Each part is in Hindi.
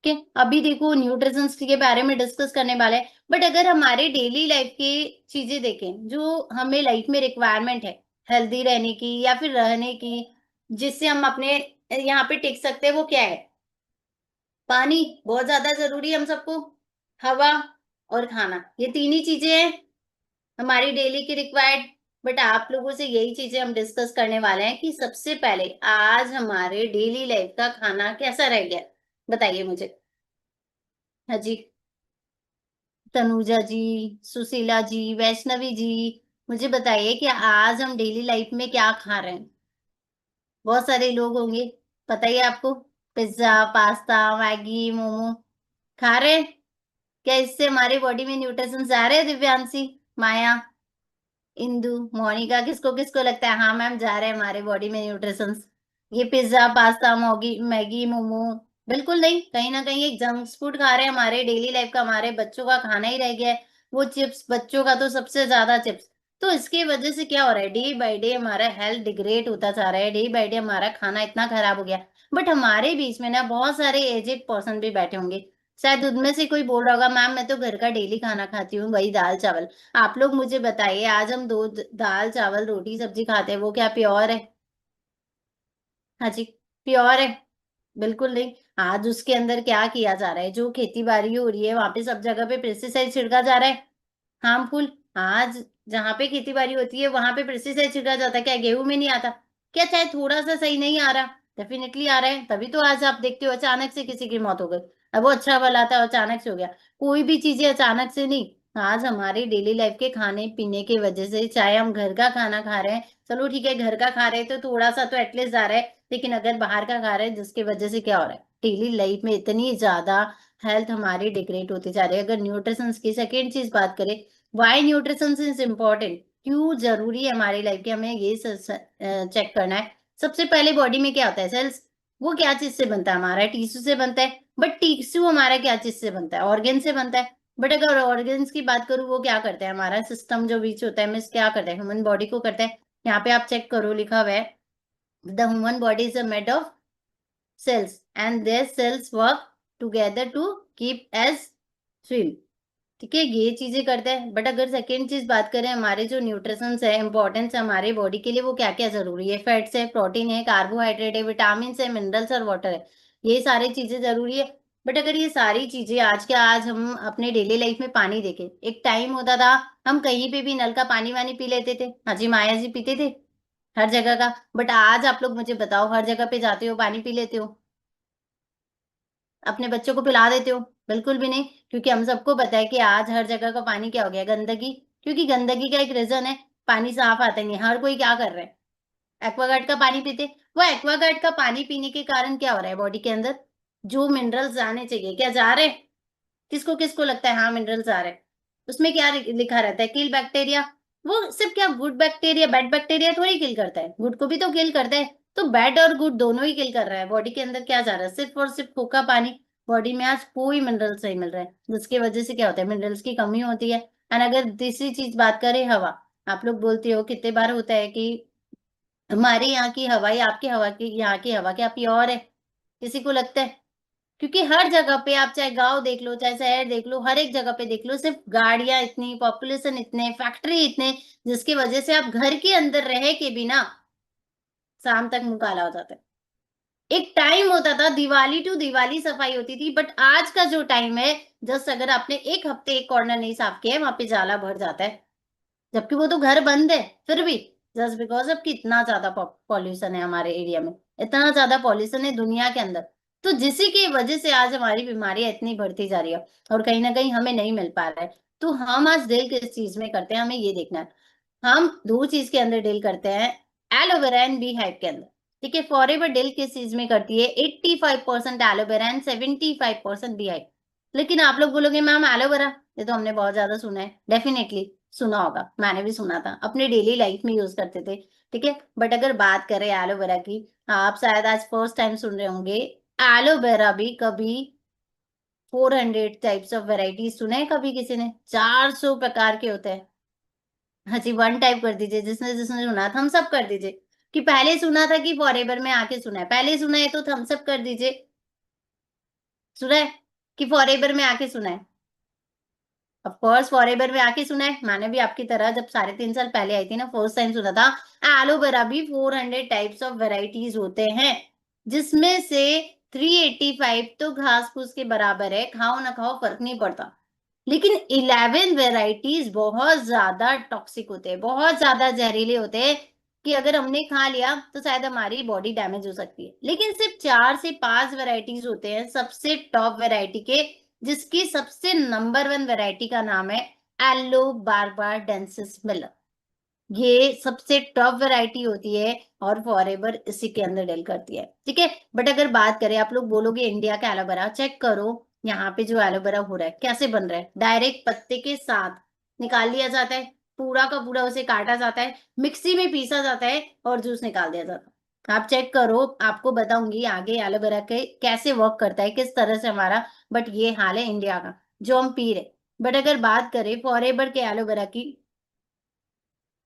के अभी देखो न्यूट्रिशंस के बारे में डिस्कस करने वाले हैं, बट अगर हमारे डेली लाइफ की चीजें देखें जो हमें लाइफ में रिक्वायरमेंट है हेल्दी रहने की या फिर रहने की, जिससे हम अपने यहाँ पे टिक सकते हैं, वो क्या है? पानी बहुत ज्यादा जरूरी है हम सबको, हवा और खाना, ये तीन ही चीजें हैं हमारी डेली की रिक्वायर्ड। बट आप लोगों से यही चीजें हम डिस्कस करने वाले हैं कि सबसे पहले आज हमारे डेली लाइफ का खाना कैसा रह गया, बताइए मुझे। हाँ जी। तनुजा जी, सुशीला जी, वैष्णवी जी, मुझे बताइए कि आज हम डेली लाइफ में क्या खा रहे हैं। बहुत सारे लोग होंगे, पता ही है आपको, पिज्जा, पास्ता, मैगी, मोमो खा रहे हैं। क्या इससे हमारे बॉडी में न्यूट्रिशन जा रहे हैं? दिव्यांशी, माया, इंदु, मोनिका, किसको किसको लगता है हाँ मैम जा रहे हैं हमारे बॉडी में न्यूट्रिशंस? ये पिज्जा, पास्ता, मोगी, मैगी, मोमो, बिल्कुल नहीं। कहीं ना कहीं एक जंक फूड खा रहे हैं, हमारे डेली लाइफ का, हमारे बच्चों का खाना ही रह गया है वो चिप्स, बच्चों का तो सबसे ज्यादा चिप्स। तो इसकी वजह से क्या हो रहा है, डे बाय डे हमारा हेल्थ डिग्रेड होता जा रहा है, डे बाय डे हमारा खाना इतना खराब हो गया। बट हमारे बीच में ना बहुत सारे एजेड पर्सन भी बैठे होंगे, शायद उनमें से कोई बोल रहा होगा मैम मैं तो घर का डेली खाना खाती हूँ, वही दाल चावल। आप लोग मुझे बताइए, आज हम दो दाल चावल रोटी सब्जी खाते हैं, वो क्या प्योर है? हाँ जी, प्योर है? बिल्कुल नहीं। आज उसके अंदर क्या किया जा रहा है, जो खेती बाड़ी हो रही है वहां पे सब जगह पे पेस्टिसाइड छिड़का जा रहा है, हार्मफुल। आज जहाँ पे खेती बाड़ी होती है वहां पे पेस्टिसाइड छिड़का जाता है, क्या गेहूं में नहीं आता? क्या चाहे थोड़ा सा सही नहीं आ रहा, डेफिनेटली आ रहा है, तभी तो आज आप देखते हो अचानक से किसी की मौत हो गई। अब वो अच्छा भला था अचानक से हो गया, कोई भी चीजें अचानक से नहीं। आज हमारे डेली लाइफ के खाने पीने की वजह से, चाहे हम घर का खाना खा रहे हैं, चलो ठीक है घर का खा रहे हैं तो थोड़ा सा तो एटलीस्ट जा रहा है, लेकिन अगर बाहर का खा रहे हैं जिसकी वजह से क्या हो रहा है, डेली लाइफ में इतनी ज्यादा हेल्थ हमारी डिग्रेड होती जा रही है। अगर न्यूट्रिशन की सेकेंड चीज बात करें, वाई न्यूट्रिशन इज इम्पोर्टेंट, क्यों जरूरी है हमारी लाइफ के, हमें ये चेक करना है। सबसे पहले बॉडी में क्या होता है, सेल्स, वो क्या चीज से बनता है, हमारा टिश्यू से बनता है। बट टिश्यू हमारा क्या चीज से बनता है, ऑर्गेन से बनता है। बट अगर ऑर्गेन्स की बात करूँ, वो क्या करते हैं, हमारा सिस्टम जो बीच होता है मिस क्या करता है, ह्यूमन बॉडी को करता है। यहाँ पे आप चेक करो, लिखा हुआ है the human body is a made of cells and their cells work together to keep as swim। ठीक है, ये चीजें करते हैं। बट अगर सेकेंड चीज बात करें, हमारे जो न्यूट्रिशंस है, इंपॉर्टेंस है हमारे बॉडी के लिए, वो क्या क्या जरूरी है, फैट्स है, प्रोटीन है, कार्बोहाइड्रेट है, विटामिन है, मिनरल्स और वाटर है, ये सारी चीजें जरूरी है। बट अगर ये सारी चीजें आज के आज हम अपने डेली लाइफ में पानी देखें, एक टाइम होता था हम कहीं पे भी नल का पानी वानी पी लेते थे, हाँ जी माया जी पीते थे हर जगह का। बट आज आप लोग मुझे बताओ, हर जगह पे जाते हो पानी पी लेते हो? अपने बच्चों को पिला देते हो? बिल्कुल भी नहीं। क्योंकि हम सबको पता है कि आज हर जगह का पानी क्या हो गया, गंदगी। क्योंकि गंदगी का एक रीजन है, पानी साफ आता नहीं, हर कोई क्या कर रहा है, एक्वागार्ड का पानी पीते। वो एक्वागार्ड का पानी पीने के कारण क्या हो रहा है, बॉडी के अंदर जो मिनरल्स जाने चाहिए क्या जा रहे हैं? किसको किसको लगता है हाँ मिनरल्स आ रहे हैं? उसमें क्या लिखा रहता है, किल बैक्टीरिया। वो सिर्फ क्या गुड बैक्टीरिया बैड बैक्टीरिया थोड़ी किल करता है, गुड को भी तो किल करता है। तो बैड और गुड दोनों ही किल कर रहा है, बॉडी के अंदर क्या जा रहा है, सिर्फ और सिर्फ खोखा पानी। बॉडी में आज कोई मिनरल्स नहीं मिल रहा है, जिसकी वजह से क्या होता है, मिनरल्स की कमी होती है। एंड अगर तीसरी चीज बात करें, हवा, आप लोग बोलते हो कितने बार होता है कि हमारे यहाँ की हवा या आपकी हवा की, यहाँ की हवा क्या प्योर है? किसी को लगता है? क्योंकि हर जगह पे आप चाहे गांव देख लो चाहे शहर देख लो, हर एक जगह पे देख लो, सिर्फ गाड़ियां इतनी, पॉपुलेशन इतने, फैक्ट्री इतने, जिसकी वजह से आप घर के अंदर रह के भी ना शाम तक मुंह काला हो जाता है। एक टाइम होता था दिवाली टू दिवाली सफाई होती थी, बट आज का जो टाइम है, जस्ट अगर आपने एक हफ्ते एक कॉर्नर नहीं साफ किया है वहां पे जाला भर जाता है, जबकि वो तो घर बंद है फिर भी, जस्ट बिकॉज अब कितना ज्यादा पॉल्यूशन है हमारे एरिया में, इतना ज्यादा पॉल्यूशन है दुनिया के अंदर। तो जिसी की वजह से आज हमारी बीमारियां इतनी बढ़ती जा रही है, और कहीं ना कहीं हमें नहीं मिल पा रहा है। तो हम आज डील किस चीज में करते हैं, हमें ये देखना है। हम दो चीज के अंदर डील करते हैं, एलोवेरा एंड बी हाइव के अंदर। ठीक है, फॉरएवर डील किस चीज में करती है, 85% एलोवेरा एंड 75% बी हाइव। लेकिन आप लोग बोलोगे मैम एलोवेरा, ये तो हमने बहुत ज्यादा सुना है, डेफिनेटली सुना होगा, मैंने भी सुना था, अपने डेली लाइफ में यूज करते थे। ठीक है, बट अगर बात करें एलोवेरा की, आप शायद आज फर्स्ट टाइम सुन रहे होंगे, एलोवेरा भी कभी 400 टाइप्स ऑफ वेराइटीज सुने हैं कभी किसी ने? 400 प्रकार के होते हैं। हाँ जी, वन टाइप कर दीजिए, जिसने जिसने सुना था, हम सब कर दीजिए। कि पहले सुना था कि फॉरएवर में आके सुना है, पहले सुना है तो थम्स अप कर दीजिए। सुना है कि फॉरएवर में आके सुना है? ऑफ कोर्स फॉरएवर में आके सुना है। मैंने भी आपकी तरह जब 3.5 साल पहले आई थी ना, फर्स्ट टाइम सुना था। एलोवेरा भी 400 टाइप्स ऑफ वेराइटीज होते हैं, जिसमें से 385 तो घास फूस के बराबर है, खाओ ना खाओ फर्क नहीं पड़ता। लेकिन 11 वेराइटीज बहुत ज्यादा टॉक्सिक होते हैं, बहुत ज्यादा जहरीले होते हैं, कि अगर हमने खा लिया तो शायद हमारी बॉडी डैमेज हो सकती है। लेकिन सिर्फ 4 से 5 वेराइटीज होते हैं सबसे टॉप वेराइटी के, जिसकी सबसे नंबर 1 वेराइटी का नाम है एलो बारबाडेंसिस मिलर। ये सबसे टॉप वैरायटी होती है और फॉरएवर इसी के अंदर डील करती है, ठीक है। बट अगर बात करें, आप लोग बोलोगे इंडिया का एलोवेरा चेक करो, यहाँ पे जो एलोवेरा हो रहा है कैसे बन रहा है, डायरेक्ट पत्ते के साथ निकाल लिया जाता है, पूरा का पूरा उसे काटा जाता है, मिक्सी में पीसा जाता है और जूस निकाल दिया जाता है। आप चेक करो, आपको बताऊंगी आगे एलोवेरा के कैसे वर्क करता है, किस तरह से हमारा, बट ये हाल है इंडिया का जो हम पी रहे। बट अगर बात करें फॉरएवर के एलोवेरा की,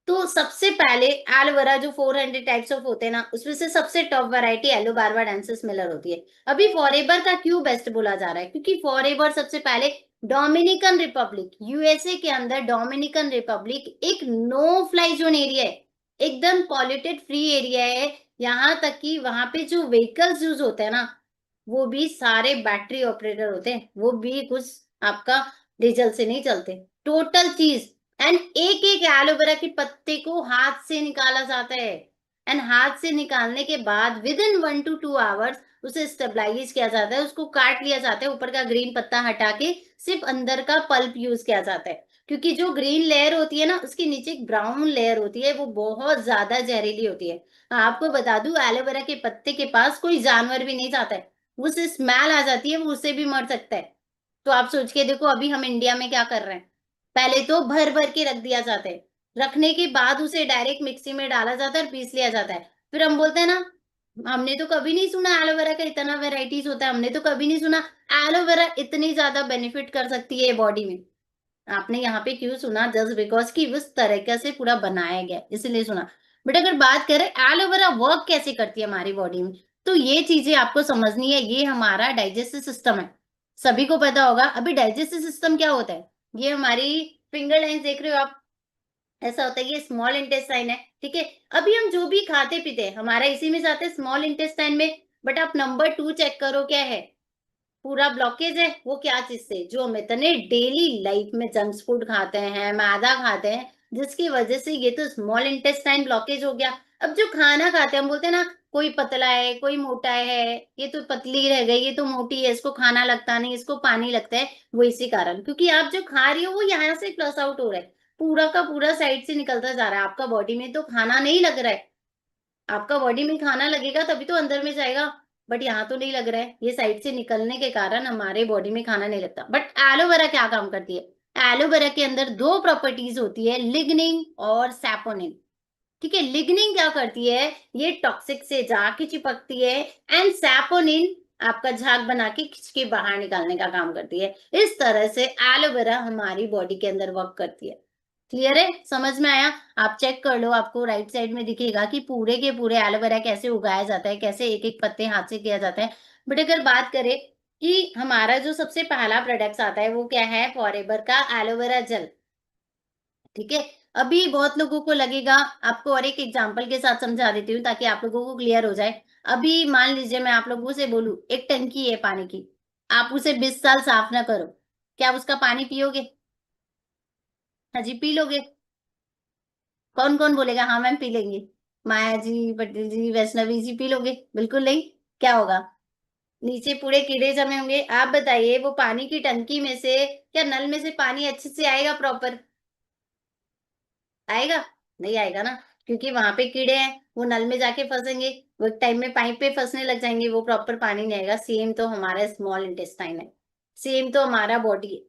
तो सबसे पहले एलोवेरा जो 400 टाइप्स ऑफ होते हैं ना, उसमें से सबसे top variety aloe barbadensis Miller होती है। अभी फॉरएवर का क्यों बेस्ट बोला जा रहा है, क्योंकि फॉरएवर सबसे पहले डोमिनिकन रिपब्लिक, यूएसए के अंदर डोमिनिकन रिपब्लिक एक नो फ्लाई जोन एरिया है, एकदम पॉल्यूटेड फ्री एरिया है। यहाँ तक कि वहां पे जो व्हीकल्स यूज होते हैं ना, वो भी सारे बैटरी ऑपरेटर होते हैं, वो भी कुछ आपका डीजल से नहीं चलते, टोटल चीज। एंड एक एक एलोवेरा के पत्ते को हाथ से निकाला जाता है, एंड हाथ से निकालने के बाद विद इन 1 to 2 आवर्स उसे स्टेबलाइज किया जाता है, उसको काट लिया जाता है, ऊपर का ग्रीन पत्ता हटा के सिर्फ अंदर का पल्प यूज किया जाता है। क्योंकि जो ग्रीन लेयर होती है ना, उसके नीचे एक ब्राउन लेयर होती है, वो बहुत ज्यादा जहरीली होती है। आपको बता दूं, एलोवेरा के पत्ते के पास कोई जानवर भी नहीं जाता है, उसे स्मेल आ जाती है, वो उससे भी मर सकता है। तो आप सोच के देखो, अभी हम इंडिया में क्या कर रहे हैं, पहले तो भर भर के रख दिया जाता है, रखने के बाद उसे डायरेक्ट मिक्सी में डाला जाता है और पीस लिया जाता है। फिर हम बोलते हैं ना, हमने तो कभी नहीं सुना एलोवेरा का इतना वेराइटीज होता है, हमने तो कभी नहीं सुना एलोवेरा इतनी ज्यादा बेनिफिट कर सकती है बॉडी में। आपने यहाँ पे क्यों सुना, जस्ट बिकॉज कि उस तरीके से पूरा बनाया गया है, इसलिए सुना। बट अगर बात करें एलोवेरा वर्क कैसे करती है हमारी बॉडी में, तो ये चीजें आपको समझनी है। ये हमारा डाइजेस्टिव सिस्टम है, सभी को पता होगा। अभी डाइजेस्टिव सिस्टम क्या होता है, ये हमारी फिंगर लाइंस देख रहे हो आप, ऐसा होता है, ये स्मॉल इंटेस्टाइन है, ठीक है। अभी हम जो भी खाते पीते हैं हमारा इसी में जाते हैं, स्मॉल इंटेस्टाइन में। बट आप नंबर 2 चेक करो, क्या है, पूरा ब्लॉकेज है। वो क्या चीज से, जो हम इतने डेली लाइफ में जंक फूड खाते हैं, मैदा खाते हैं, जिसकी वजह से ये तो स्मॉल इंटेस्टाइन ब्लॉकेज हो गया। अब जो खाना खाते हैं, हम बोलते हैं ना, कोई पतला है कोई मोटा है, ये तो पतली रह गई, ये तो मोटी है, इसको खाना लगता नहीं, इसको पानी लगता है। वो इसी कारण, क्योंकि आप जो खा रही हो वो यहाँ से प्लस आउट हो रहा है, पूरा का पूरा साइड से निकलता जा रहा है, आपका बॉडी में तो खाना नहीं लग रहा है। आपका बॉडी में खाना लगेगा तभी तो अंदर में जाएगा, बट यहाँ तो नहीं लग रहा है, ये साइड से निकलने के कारण हमारे बॉडी में खाना नहीं लगता। बट एलोवेरा क्या काम करती है, एलोवेरा के अंदर दो प्रॉपर्टीज होती है, लिग्निन और सैपोनिन, ठीक है। लिग्निन क्या करती है, ये टॉक्सिक से जाके चिपकती है, एंड सैपोनिन आपका झाग बना के खींच के बाहर निकालने का काम करती है। इस तरह से एलोवेरा हमारी बॉडी के अंदर वर्क करती है। क्लियर है, समझ में आया? आप चेक कर लो, आपको राइट साइड में दिखेगा कि पूरे के पूरे एलोवेरा कैसे उगाया जाता है, कैसे एक एक पत्ते हाथ से किया जाता है। बट अगर बात करें कि हमारा जो सबसे पहला प्रोडक्ट आता है वो क्या है, फॉरएवर का एलोवेरा जेल, ठीक है। अभी बहुत लोगों को लगेगा, आपको और एक एग्जांपल के साथ समझा देती हूँ ताकि आप लोगों को क्लियर हो जाए। अभी मान लीजिए मैं आप लोगों से बोलूं, एक टंकी है पानी की, आप उसे 20 साल साफ ना करो, क्या आप उसका पानी पियोगे? हाँ जी, पी लोगे। कौन कौन बोलेगा हाँ मैम पी लेंगे? माया जी, पटेल जी, वैष्णवी जी, पी लोगे? बिल्कुल नहीं। क्या होगा, नीचे पूरे कीड़े जमे होंगे। आप बताइए, वो पानी की टंकी में से क्या नल में से पानी अच्छे से आएगा प्रॉपर? आएगा? नहीं आएगा ना, क्योंकि वहां पे कीड़े हैं, वो नल में जाके फंसेंगे, वो एक टाइम में पाइप पे फंसने लग जाएंगे, वो प्रॉपर पानी नहीं आएगा। सेम तो हमारा स्मॉल इंटेस्टाइन है, सेम तो हमारा बॉडी है।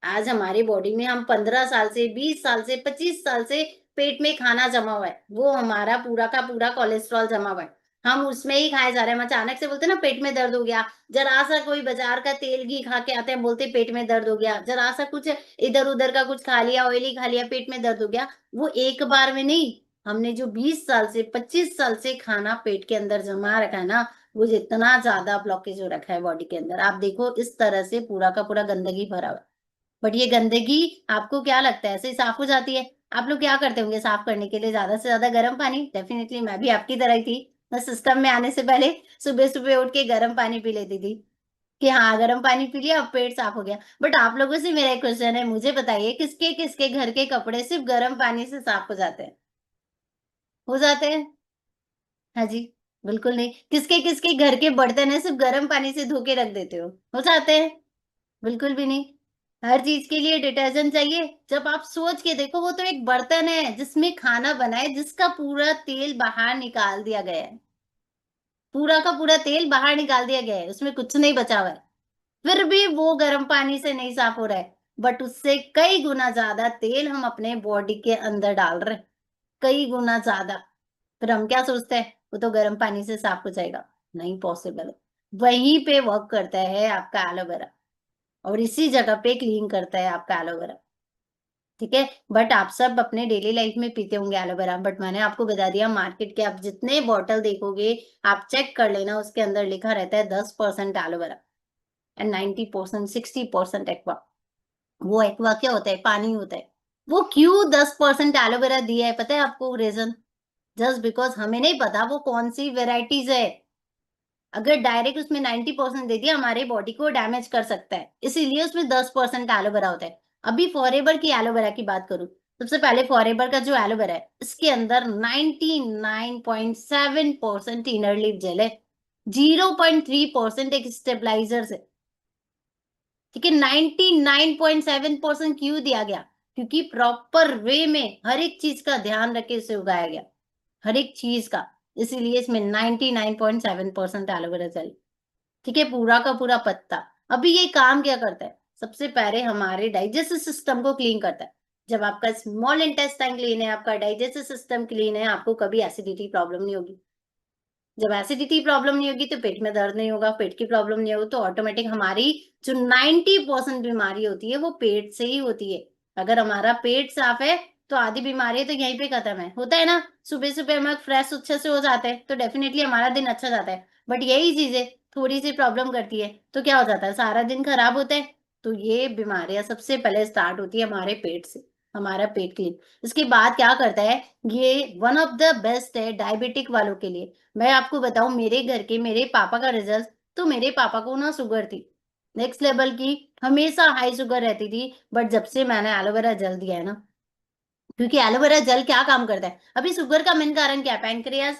आज हमारी बॉडी में हम 15 साल से, 20 साल से, 25 साल से पेट में खाना जमा हुआ है, वो हमारा पूरा का पूरा कोलेस्ट्रॉल जमा हुआ है, हम उसमें ही खाए जा रहे हैं। हम अचानक से बोलते हैं ना पेट में दर्द हो गया, जरा सा कोई बाजार का तेल घी खा के आते हैं, बोलते पेट में दर्द हो गया, जरा सा कुछ इधर उधर का कुछ खा लिया, ऑयली खा लिया, पेट में दर्द हो गया। वो एक बार में नहीं, हमने जो 20 साल से 25 साल से खाना पेट के अंदर जमा रखा है ना, वो जितना ज्यादा ब्लॉकेज हो रखा है बॉडी के अंदर, आप देखो इस तरह से पूरा का पूरा गंदगी भरा हुआ है। बट ये गंदगी आपको क्या लगता है ऐसे ही साफ हो जाती है? आप लोग क्या करते होंगे साफ करने के लिए? ज्यादा से ज्यादा गर्म पानी। डेफिनेटली मैं भी आपकी तरह ही थी। मैं सिस्टम में आने से पहले सुबह सुबह उठ के गर्म पानी पी लेती थी कि हाँ गर्म पानी पी लिया अब पेट साफ हो गया। बट आप लोगों से मेरा एक क्वेश्चन है, मुझे बताइए किसके किसके घर के कपड़े सिर्फ गर्म पानी से साफ हो जाते हैं? हो जाते हैं? हाँ जी। बिल्कुल नहीं। किसके किसके घर के बर्तन है सिर्फ गर्म पानी से धो के रख देते हो जाते हैं? बिल्कुल भी नहीं। हर चीज के लिए डिटर्जेंट चाहिए। जब आप सोच के देखो वो तो एक बर्तन है जिसमें खाना बना है, जिसका पूरा तेल बाहर निकाल दिया गया है। पूरा का पूरा तेल बाहर निकाल दिया गया है, उसमें कुछ नहीं बचा हुआ है। फिर भी वो गर्म पानी से नहीं साफ हो रहा है। बट उससे कई गुना ज्यादा तेल हम अपने बॉडी के अंदर डाल रहे हैं। कई गुना ज्यादा। फिर हम क्या सोचते हैं वो तो गर्म पानी से साफ हो जाएगा। नहीं पॉसिबल है। वहीं पे वर्क करता है आपका एलोवेरा, और इसी जगह पे क्लीन करता है आपका एलोवेरा। ठीक है। बट आप सब अपने डेली लाइफ में पीते होंगे एलोवेरा, बट मैंने आपको बता दिया मार्केट के आप जितने बॉटल देखोगे, आप चेक कर लेना उसके अंदर लिखा रहता है 10% एलोवेरा एंड 90% 60% एक्वा। वो एक्वा क्या होता है? पानी होता है। वो क्यों 10% एलोवेरा दिया है पता है आपको रीजन? जस्ट बिकॉज हमें नहीं पता वो कौन सी वेराइटीज है। अगर डायरेक्ट उसमें 90% दे दिया हमारे बॉडी को डैमेज कर सकता है, इसीलिए उसमें 10% एलोवेरा होता है। अभी फॉरएवर की एलोवेरा की बात करूं, सबसे पहले फॉरएवर का जो एलोवेरा है इसके अंदर 99.7% इनर लीफ जेल है। 0.3% एक स्टेबलाइजर है। ठीक है। 99.7% क्यों दिया गया? क्योंकि प्रॉपर वे में हर एक चीज का ध्यान रख के इसे उगाया गया। हर एक चीज का। इसीलिए इसमें 99.7% एलोवेरा जेल। ठीक है। पूरा का पूरा पत्ता। अभी ये काम क्या करता है? सबसे पहले हमारे डाइजेस्टिव सिस्टम को क्लीन करता है। जब आपका स्मॉल इंटेस्टाइन क्लीन है, आपका डाइजेस्टिव सिस्टम क्लीन है, आपको कभी एसिडिटी प्रॉब्लम नहीं होगी। जब एसिडिटी प्रॉब्लम नहीं होगी तो पेट में दर्द नहीं होगा, पेट की प्रॉब्लम नहीं होगी तो ऑटोमेटिक हमारी जो 90% बीमारी होती है वो पेट से ही होती है। अगर हमारा पेट साफ है तो आधी बीमारी तो यहीं पे खत्म है। होता है ना, सुबह सुबह हम फ्रेश अच्छे से हो जाते हैं तो डेफिनेटली हमारा दिन अच्छा जाता है। बट यही चीजें थोड़ी सी प्रॉब्लम करती है तो क्या हो जाता है? सारा दिन खराब होता है। तो ये बीमारियां सबसे पहले स्टार्ट होती है हमारे पेट से। हमारा पेट क्लीन। इसके बाद क्या करता है? ये वन ऑफ द बेस्ट है डायबिटिक वालों के लिए। मैं आपको बताऊं मेरे घर के मेरे पापा का रिजल्ट, तो मेरे पापा को ना शुगर थी नेक्स्ट लेवल की। हमेशा हाई शुगर रहती थी। बट जब से मैंने एलोवेरा जेल दिया है ना, क्योंकि एलोवेरा जेल क्या काम करता है? अभी शुगर का मेन कारण क्या है? पैंक्रियाज।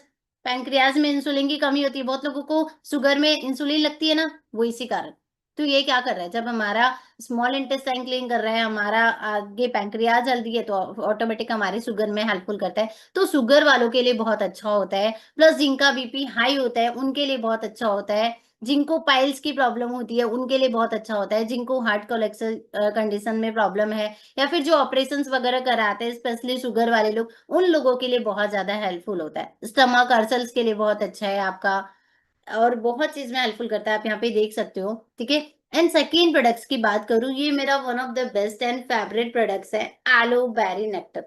पैंक्रियाज में इंसुलिन की कमी होती है, बहुत लोगों को शुगर में इंसुलिन लगती है ना, वो इसी कारण। तो ये क्या कर रहा है? जब हमारा स्मॉल इंटेस्टाइन क्लीन कर रहा है, हमारा आगे पैंक्रियाज जल्दी है तो ऑटोमेटिक हमारे शुगर में हेल्पफुल करता है। तो शुगर वालों के लिए बहुत अच्छा होता है। प्लस जिनका बीपी हाई होता है उनके लिए बहुत अच्छा होता है। जिनको पाइल्स की प्रॉब्लम होती है उनके लिए बहुत अच्छा होता है। जिनको हार्ट कोलेस्ट्रॉल कंडीशन में प्रॉब्लम है, या फिर जो ऑपरेशंस वगैरह कराते हैं स्पेशली शुगर वाले लोग, उन लोगों के लिए बहुत ज्यादा हेल्पफुल होता है। स्टमक अल्सर्स के लिए बहुत अच्छा है आपका। और बहुत चीज में हेल्पफुल करता है, आप यहाँ पे देख सकते हो। ठीक है। एंड सेकेंड प्रोडक्ट्स की बात करूं, ये मेरा one of the best and favourite products है, एलोबेरी नेक्टर।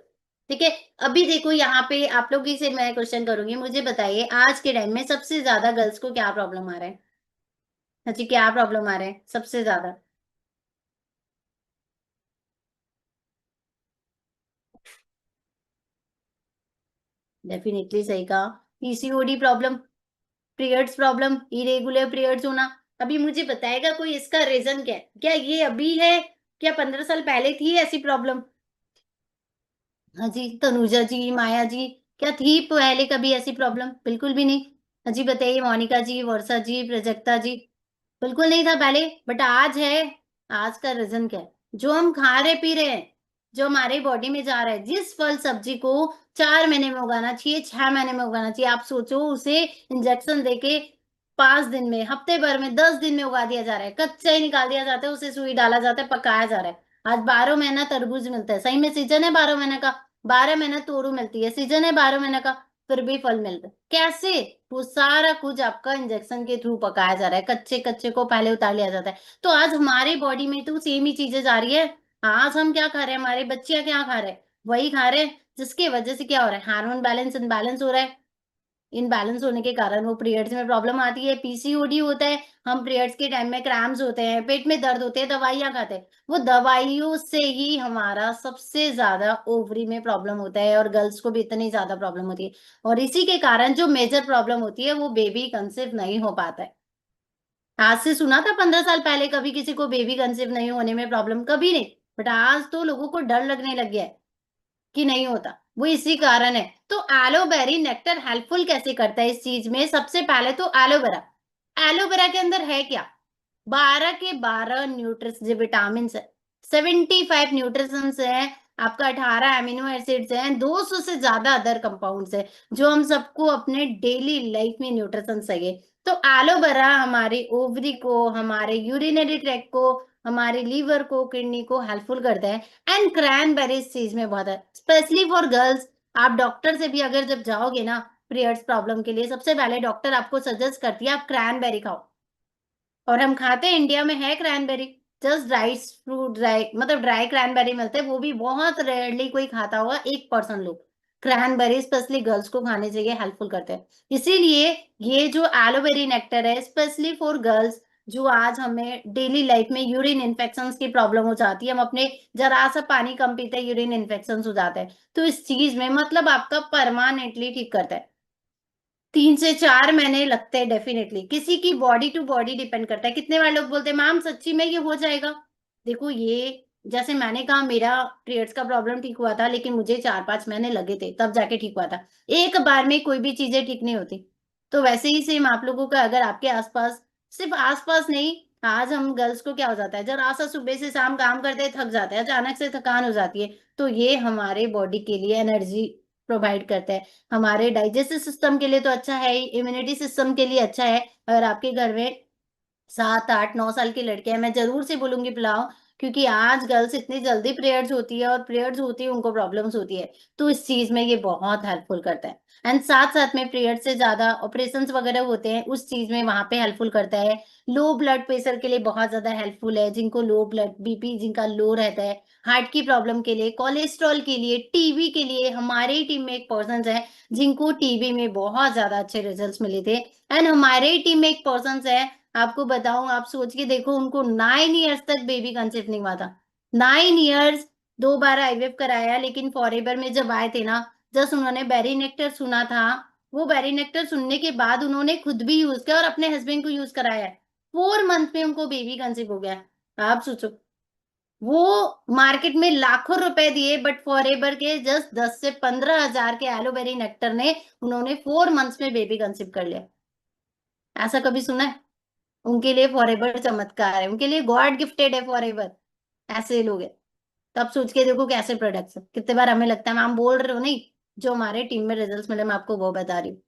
ठीक है। अभी देखो यहाँ पे आप लोग से मैं क्वेश्चन करूंगी, मुझे बताइए आज के टाइम में सबसे ज्यादा गर्ल्स को क्या प्रॉब्लम आ रहा है? हाँ जी, क्या प्रॉब्लम आ रहा है सबसे ज्यादा? डेफिनेटली सही कहा। PCOD problem, periods problem, irregular periods होना। अभी मुझे बताएगा कोई इसका रीजन क्या है? क्या ये अभी है? क्या 15 साल पहले थी ऐसी प्रॉब्लम? हाँ जी, तनुजा जी, माया जी, क्या थी पहले कभी ऐसी प्रॉब्लम? बिल्कुल भी नहीं। हाँ जी बताइए, मोनिका जी, वर्षा जी, प्रजक्ता जी। बिल्कुल नहीं था पहले। बट आज है। आज का रीजन क्या है? जो हम खा रहे पी रहे हैं, जो हमारे बॉडी में जा रहा है, जिस फल सब्जी को 4 महीने में उगाना चाहिए, 6 महीने में उगाना चाहिए, आप सोचो उसे इंजेक्शन देके 5 दिन में, हफ्ते भर में, 10 दिन में उगा दिया जा रहा है। कच्चा ही निकाल दिया जाता है, उसे सुई डाला जाता है, पकाया जा रहा है। आज 12 महीना तरबूज मिलता है, सही में सीजन है 12 महीने का। 12 महीना तोरू मिलती है, सीजन है 12 महीने का। फिर भी फल मिलता है कैसे? वो सारा कुछ आपका इंजेक्शन के थ्रू पकाया जा रहा है, कच्चे कच्चे को पहले उतार लिया जाता है। तो आज हमारे बॉडी में तो सेम ही चीजें जा रही है। आज हम क्या खा रहे हैं, हमारे बच्चियां क्या खा रहे हैं? वही खा रहे हैं जिसकी वजह से क्या हो रहा है, हार्मोन बैलेंस इनबैलेंस हो रहा है। इनबैलेंस होने के कारण वो पीरियड्स में प्रॉब्लम आती है, पीसीओडी होता है, हम पीरियड्स के टाइम में क्रैम्प्स होते हैं, पेट में दर्द होते हैं, दवाइयाँ खाते हैं। वो दवाइयों से ही हमारा सबसे ज़्यादा ओवरी में प्रॉब्लम होता है और गर्ल्स को भी इतनी ज़्यादा प्रॉब्लम होती है। और इसी के कारण जो मेजर प्रॉब्लम होती है वो बेबी कंसीव नहीं हो पाता है। आज से सुना था 15 साल पहले कभी किसी को बेबी कंसीव नहीं होने में प्रॉब्लम? कभी नहीं। बट आज तो लोगों को डर लगने लग गया है कि नहीं होता, वो इसी कारण है। तो एलोवेरी नेक्टर हेल्पफुल कैसे करता है इस चीज में? सबसे पहले तो एलोवेरा, एलोवेरा के अंदर है क्या? 12 के 12 न्यूट्रिस विटामिन है, 75 न्यूट्रिशंस है, आपका 18 अमीनो एसिड्स हैं, 200 से ज्यादा अदर कंपाउंड्स है, जो हम सबको अपने डेली लाइफ में न्यूट्रिशन चाहिए। तो एलोवेरा हमारे ओवरी को, हमारे यूरिनरी ट्रैक्ट को, हमारे लीवर को, किडनी को हेल्पफुल करता है। एंड क्रैनबेरी इस चीज में बहुत है, स्पेशली फॉर गर्ल्स। आप डॉक्टर से भी अगर जब जाओगे ना पीरियड्स प्रॉब्लम के लिए, सबसे पहले डॉक्टर आपको सजेस्ट करती है आप क्रैनबेरी खाओ। और हम खाते हैं, इंडिया में है cranberry, just dry fruit, dry मतलब ड्राई क्रैनबेरी मिलते हैं, वो भी बहुत रेयरली कोई खाता होगा, 1% लोग। क्रैनबेरी स्पेशली गर्ल्स को खाने चाहिए, हेल्पफुल करते हैं। इसीलिए ये जो एलोवेरी नेक्टर है स्पेशली फॉर गर्ल्स, जो आज हमें डेली लाइफ में यूरिन इन्फेक्शंस की प्रॉब्लम हो जाती है, हम अपने जरा सा पानी कम पीते हैं यूरिन इन्फेक्शंस हो जाते हैं, तो इस चीज में मतलब आपका परमानेंटली ठीक करता है। 3 से 4 महीने लगते हैं डेफिनेटली, किसी की बॉडी टू बॉडी डिपेंड करता है। कितने बार लोग बोलते हैं मैम सच्ची में ये हो जाएगा? देखो ये, जैसे मैंने कहा मेरा पीरियड्स का प्रॉब्लम ठीक हुआ था, लेकिन मुझे 4-5 महीने लगे थे तब जाके ठीक हुआ था। एक बार में कोई भी चीजें ठीक नहीं होती। तो वैसे ही सेम आप लोगों का अगर आपके आसपास, सिर्फ आसपास नहीं, आज हम गर्ल्स को क्या हो जाता है, जरा सा सुबह से शाम काम करते हैं थक जाते हैं, अचानक से थकान हो जाती है, तो ये हमारे बॉडी के लिए एनर्जी प्रोवाइड करता है। हमारे डाइजेस्टिव सिस्टम के लिए तो अच्छा है ही, इम्यूनिटी सिस्टम के लिए अच्छा है। अगर आपके घर में 7, 8, 9 साल की लड़कियाँ हैं, मैं ज़रूर से बोलूँगी पिलाओ, क्योंकि आज गर्ल्स इतनी जल्दी पीरियड्स होती है और पीरियड्स होती है उनको प्रॉब्लम्स होती है। तो इस चीज़ में ये बहुत हेल्पफुल करता है। एंड साथ-साथ में पीरियड्स से ज़्यादा ऑपरेशंस वगैरह होते हैं, उस चीज़ में वहाँ पे हेल्पफुल करता है। लो ब्लड प्रेशर के लिए बहुत ज़्यादा हेल्पफुल है, जिनको लो ब्लड बीपी जिनका लो रहता है, हार्ट की प्रॉब्लम के लिए, कोलेस्ट्रॉल के लिए, टीबी के लिए। हमारे ही टीम में एक पर्सन्स हैं, जिनको टीबी में बहुत ज़्यादा अच्छे रिजल्ट्स मिले थे। एंड हमारे ही टीम में एक पर्सन्स है, आपको बताऊँ, आप सोच के देखो, उनको 9 इयर्स तक बेबी कंसीव नहीं हुआ था। 9 इयर्स, 2 बार आईवीएफ कराया, लेकिन फॉरएवर में जब आए थे ना, जस्ट उन्होंने बेरीनेक्टर सुना था, वो बेरीनेक्टर सुनने के बाद उन्होंने खुद भी यूज़ किया और अपने हस्बैंड को यूज़ कराया है। 4 मंथ में उनको बेबी कंसीव हो गया है। आप सोचो, वो मार्केट में लाखों रुपए दिए, बट फॉरएवर के जस्ट 10 से 15,000 के एलोवेरी नेक्टर ने उन्होंने 4 मंथ्स में बेबी कंसीव कर लिया। ऐसा कभी सुना है? उनके लिए फॉरएवर चमत्कार है, उनके लिए गॉड गिफ्टेड है फॉरएवर, ऐसे लोग हैं। तो आप सोच के देखो कैसे प्रोडक्ट्स हैं। कितने बार हमें लगता है मैम बोल रहे हो नहीं, जो हमारे टीम में रिजल्ट्स मिले मैं आपको वो बता रही हूँ।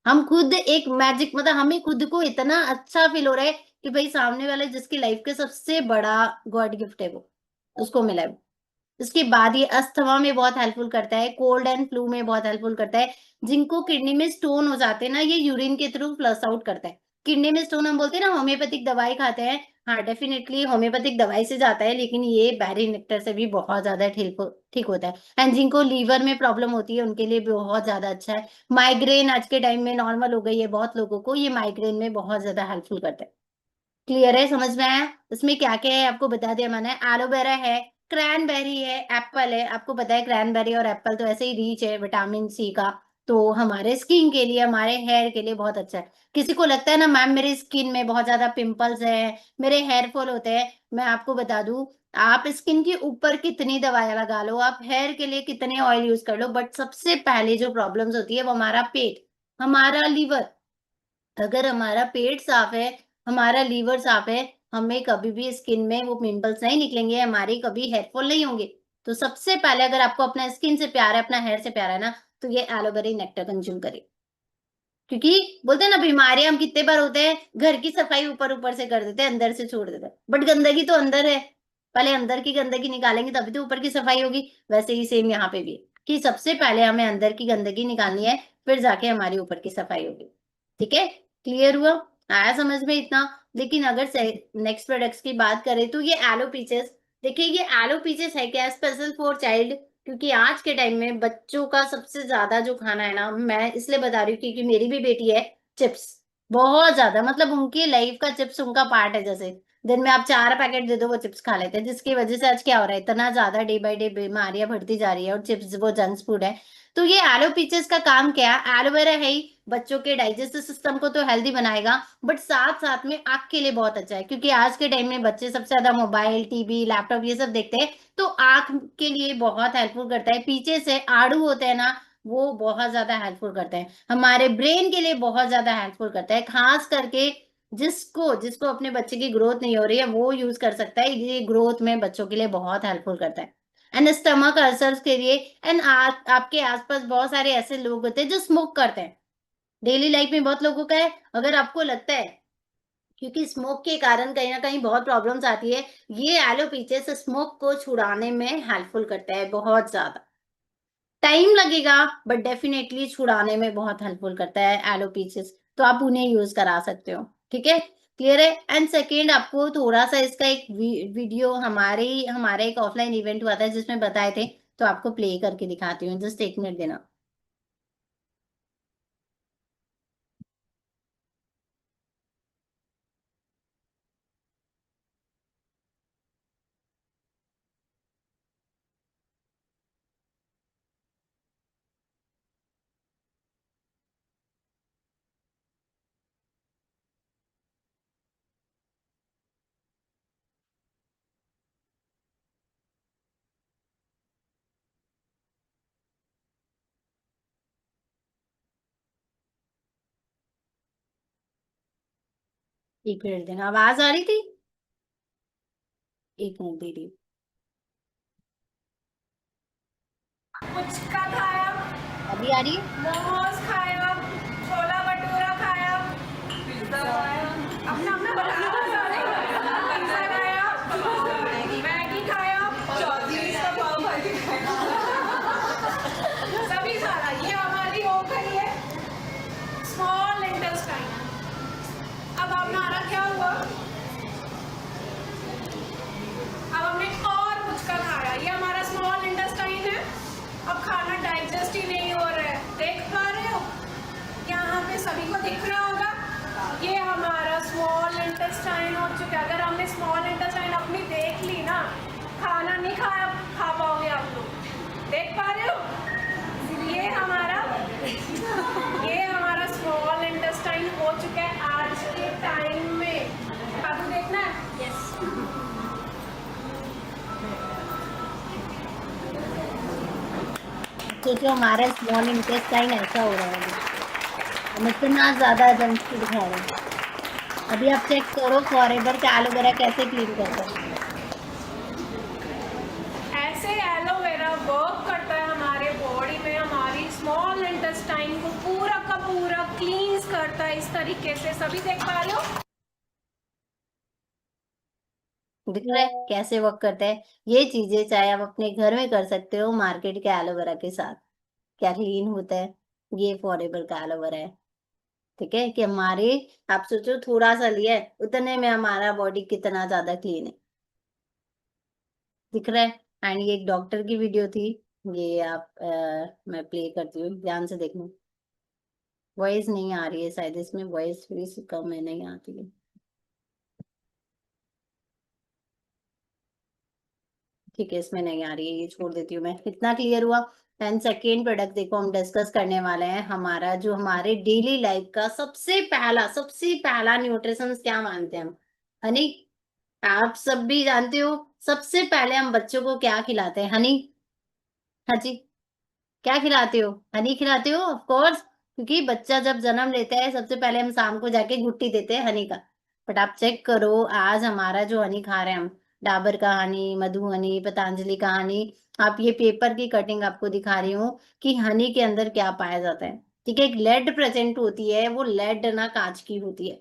हम खुद एक मैजिक, मतलब हमें खुद को इतना अच्छा फील हो रहा है कि भाई सामने वाले जिसकी लाइफ के सबसे बड़ा गॉड गिफ्ट है वो, उसको मिला है। उसके बाद ये अस्थमा में बहुत हेल्पफुल करता है, कोल्ड एंड फ्लू में बहुत हेल्पफुल करता है। जिनको किडनी में स्टोन हो जाते हैं ना, ये यूरिन के थ्रू फ्लश आउट करता है। किडनी में स्टोन हम बोलते हैं ना, होम्योपैथिक दवाई खाते हैं, हाँ डेफिनिटली होम्योपैथिक दवाई से जाता है, लेकिन ये बैरी नेक्टर से भी बहुत ज्यादा ठीक ठीक होता है। एंड जिनको लीवर में प्रॉब्लम होती है उनके लिए भी बहुत ज्यादा अच्छा है। माइग्रेन आज के टाइम में नॉर्मल हो गई है बहुत लोगों को, ये माइग्रेन में बहुत ज्यादा हेल्पफुल करता है। क्लियर है, समझ में आया? इसमें क्या-क्या है आपको बता दिया मैंने। एलोवेरा है, क्रैनबेरी है, एप्पल है। आपको पता है क्रैनबेरी और एप्पल तो ऐसे ही रिच है विटामिन सी का, तो हमारे स्किन के लिए, हमारे हेयर के लिए बहुत अच्छा है। किसी को लगता है ना मैम मेरी स्किन में बहुत ज़्यादा पिंपल्स हैं, मेरे हेयर फॉल होते हैं, मैं आपको बता दूँ, आप स्किन के ऊपर कितनी दवाइयाँ लगा लो, आप हेयर के लिए कितने ऑयल यूज़ कर लो, बट सबसे पहले जो प्रॉब्लम्स होती है वो हमारा पेट, हमारा लीवर। अगर हमारा पेट साफ है, हमारा लीवर साफ है, हमें कभी भी स्किन में वो पिंपल्स नहीं निकलेंगे, हमारी कभी हेयर फॉल नहीं होंगे। तो सबसे पहले अगर आपको अपना स्किन से प्यार है, अपना हेयर से प्यार है ना, तो ये एलोवेरा नेक्टर कंज्यूम करिए। क्योंकि बोलते हैं ना बीमारियाँ हम कितने बार होते हैं, घर की सफाई ऊपर-ऊपर से कर देते हैं, अंदर से छोड़ देते हैं। बट गंदगी तो अंदर है, पहले अंदर की गंदगी निकालेंगे तभी तो ऊपर की सफाई होगी। वैसे ही सेम यहाँ पे भी है, कि सबसे पहले हमें अंदर की गंदगी निकालनी है, फिर जाके हमारी ऊपर की सफाई होगी। ठीक है? क्लियर हुआ? आया समझ में इतना? लेकिन अगर से नेक्स्ट प्रोडक्ट्स की बात करें तो ये एलो पीचेस, देखिए ये एलो पीचेस है क्या? स्पेशल फॉर चाइल्ड, क्योंकि आज के टाइम में बच्चों का सबसे ज्यादा जो खाना है ना, मैं इसलिए बता रही हूँ क्योंकि मेरी भी बेटी है, चिप्स। बहुत ज्यादा, मतलब उनकी लाइफ का चिप्स उनका पार्ट है। जैसे दिन में आप 4 पैकेट दे दो, वो चिप्स खा लेते हैं, जिसकी वजह से आज क्या हो रहा है, इतना ज्यादा डे बाय डे बीमारियां बढ़ती जा रही है, और चिप्स वो जंक फूड है। तो ये एलो पीचेस का काम क्या है, एलोवेरा है ही, बच्चों के डाइजेस्टिव सिस्टम को तो हेल्दी बनाएगा, बट साथ साथ में आंख के लिए बहुत अच्छा है, क्योंकि आज के टाइम में बच्चे सबसे ज्यादा मोबाइल, टीवी, लैपटॉप ये सब देखते हैं। तो आंख के लिए बहुत हेल्पफुल करता है। पीछे से आड़ू होते हैं ना, वो बहुत ज्यादा हेल्पफुल करते हैं, हमारे ब्रेन के लिए बहुत ज्यादा हेल्पफुल करता है, खास करके जिसको जिसको अपने बच्चे की ग्रोथ नहीं हो रही है, वो यूज कर सकता है, ये ग्रोथ में बच्चों के लिए बहुत हेल्पफुल करता है। एंड स्टमक अल्सर्स के लिए। एंड आपके आसपास बहुत सारे ऐसे लोग होते हैं जो स्मोक करते हैं, डेली लाइफ में बहुत लोगों का है। अगर आपको लगता है, क्योंकि स्मोक के कारण कहीं ना कहीं बहुत प्रॉब्लम्स आती है, ये एलोपीचियस स्मोक को छुड़ाने में हेल्पफुल करता है बहुत ज्यादा। टाइम लगेगा, बट डेफिनेटली छुड़ाने में बहुत हेल्पफुल करता है एलोपीचियस। तो आप उन्हें यूज करा सकते हो, ठीक है, क्लियर है। एंड सेकेंड, आपको थोड़ा सा इसका एक वीडियो हमारे एक ऑफलाइन इवेंट हुआ था जिसमें बताए थे, तो आपको प्ले करके दिखाती हूँ, जस्ट 1 मिनट देना। एक मिनट देना, आवाज आ रही थी? 1 मिनट दे रही हूँ। पुचका खाया, अभी आ रही है? मोमोज खाया, छोला भटूरा खाया, पिज्जा खाया, अपना अपना बताना सारे। पिज्जा खाया, मैगी खाया, चाउमीन का पाव भाजी खाया, सभी सारा। ये हमारी हो गई है स्मॉल इंटेस्टाइन। अब हमारा क्या हुआ, अब हमने और पुचका खाया, ये हमारा स्मॉल इंटेस्टाइन है। अब खाना डाइजेस्ट ही नहीं हो रहा है, देख पा रहे हो यहाँ पे सभी को दिख रहा होगा, ये हमारा स्मॉल इंटेस्टाइन हो चुका है। अगर हमने स्मॉल इंटेस्टाइन अपनी देख ली ना, खाना नहीं खा पाओगे आप लोग, देख पा रहे हो। ये हमारा स्मॉल इंटेस्टाइन हो चुका है आज के टाइम में। आपको देखना है, यस। सोचो हमारा स्मॉल इंटेस्टाइन ऐसा हो रहा है अभी। हम इतना ज्यादा जंक फूड खा रहे हैं। अभी आप चेक करो फॉरएवर का एलोवेरा कैसे क्लीन करता है। ऐसे एलोवेरा वर्क करता है हमारे बॉडी में, हमारी स्मॉल इंटेस्टाइन को पूरा का पूरा क्लींस करता है इस तरीके से। सभी देख पा रहे हो, दिख रहा है कैसे वर्क करता है। ये चीजें चाहे आप अपने घर में कर सकते हो मार्केट के एलोवेरा के साथ, क्या क्लीन होता है। ये फॉरएवर का एलोवेरा है, ठीक है, कि हमारे, आप सोचो थोड़ा सा लिया है, उतने में हमारा बॉडी कितना ज्यादा क्लीन है, दिख रहा है। एंड ये एक डॉक्टर की वीडियो थी। ये आप मैं प्ले करती हूँ, ध्यान से देखना। वॉइस नहीं आ रही है शायद इसमें, वॉइस थोड़ी सी कम है, नहीं आती है। ठीक है, इसमें नहीं आ रही है, ये छोड़ देती हूँ मैं। कितना क्लियर हुआ। एंड सेकेंड प्रोडक्ट देखो, हम डिस्कस करने वाले हैं हमारा जो हमारे डेली लाइफ का सबसे पहला न्यूट्रिशन क्या मानते हैं हम, हनी। आप सब भी जानते हो, सबसे पहले हम बच्चों को क्या खिलाते हैं, हनी। हाँ जी, क्या खिलाते हो, हनी खिलाते हो ऑफ कोर्स, क्योंकि बच्चा जब जन्म लेता है सबसे पहले हम शाम को जाके गुट्टी देते हैं हनी का। बट आप चेक करो आज हमारा जो हनी खा रहे हैं हम, डाबर का हनी, मधु हनी, पतंजलि का हनी। आप ये पेपर की कटिंग आपको दिखा रही हूँ कि हनी के अंदर क्या पाया जाता है। ठीक है, एक लेड प्रेजेंट होती है, वो लेड ना कांच की होती है,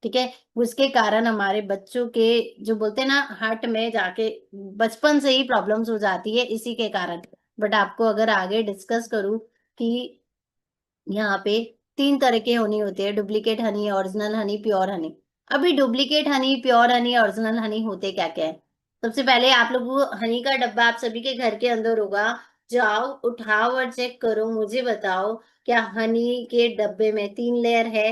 ठीक है। उसके कारण हमारे बच्चों के, जो बोलते हैं ना, हार्ट में जाके बचपन से ही प्रॉब्लम्स हो जाती है इसी के कारण। बट आपको अगर आगे डिस्कस करूं कि यहाँ पे 3 तरह के हनी होते हैं, duplicate honey, original honey, pure honey. अभी duplicate honey, pure honey, original honey होते क्या क्या है। सबसे पहले आप लोग, हनी का डब्बा आप सभी के घर के अंदर होगा, जाओ, उठाओ और चेक करो, मुझे बताओ क्या हनी के डब्बे में 3 लेयर है?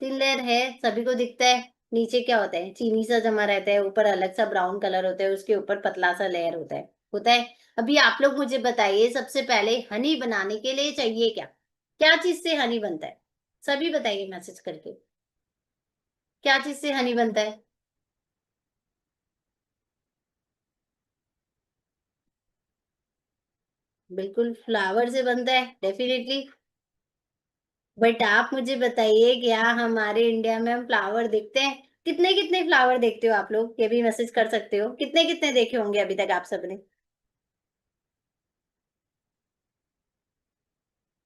3 लेयर है, सभी को दिखता है। नीचे क्या होता है? चीनी सा जमा रहता है, ऊपर अलग सा ब्राउन कलर होता है, उसके ऊपर पतला सा लेयर होता है। होता है? अभी आप लोग मुझे बताइए सबसे पहले हनी बनाने के लिए चाहिए क्या? क्या चीज़ से हनी बनता है? सभी बताइए मैसेज करके। क्या चीज़ से हनी बनता है? बिल्कुल फ्लावर से बनता है, डेफिनिटली। बट आप मुझे बताइए क्या हमारे इंडिया में हम फ्लावर देखते हैं? कितने-कितने फ्लावर देखते हो आप लोग? ये भी मैसेज कर सकते हो। कितने-कितने देखे होंगे अभी तक आप सबने?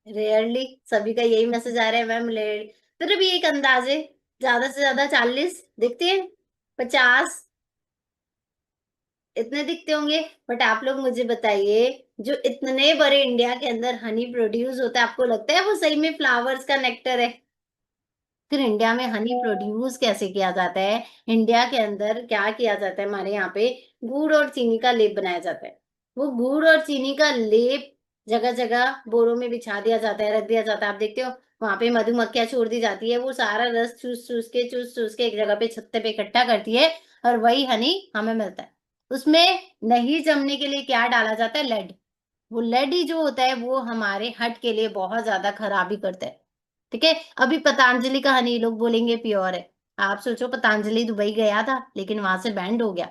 रेयरली सभी का यही मैसेज आ रहा है मैम रेयर फिर भी एक अंदाज़े ज़्यादा से ज़्यादा 40 दिखते हैं? 50 इतने दिखते होंगे? बट आप लोग मुझे बताइए जो इतने बड़े इंडिया के अंदर हनी प्रोड्यूस होता है, आपको लगता है वो सही में फ्लावर्स का नेक्टर है? फिर इंडिया में हनी प्रोड्यूस कैसे किया जाता है? इंडिया के अंदर क्या किया जाता है हमारे यहाँ पे गुड़ और चीनी का लेप बनाया जाता है। वो गुड़ और चीनी का लेप जगह-जगह बोरों में बिछा दिया जाता है, रख दिया जाता है। आप देखते हो वहाँ पे मधुमक्खियाँ छोड़ दी जाती है, वो सारा रस चूस-चूस के एक जगह पे छत्ते पे इकट्ठा करती है और वही हनी हमें मिलता है। उसमें नहीं जमने के लिए क्या डाला जाता है? लेड। वो लेड ही जो होता है वो हमारे हर्ट के लिए बहुत ज़्यादा खराबी करता है। ठीक है? अभी पतंजलि का हनी लोग बोलेंगे प्योर है। आप सोचो पतंजलि दुबई गया था, लेकिन वहाँ से बैंड हो गया।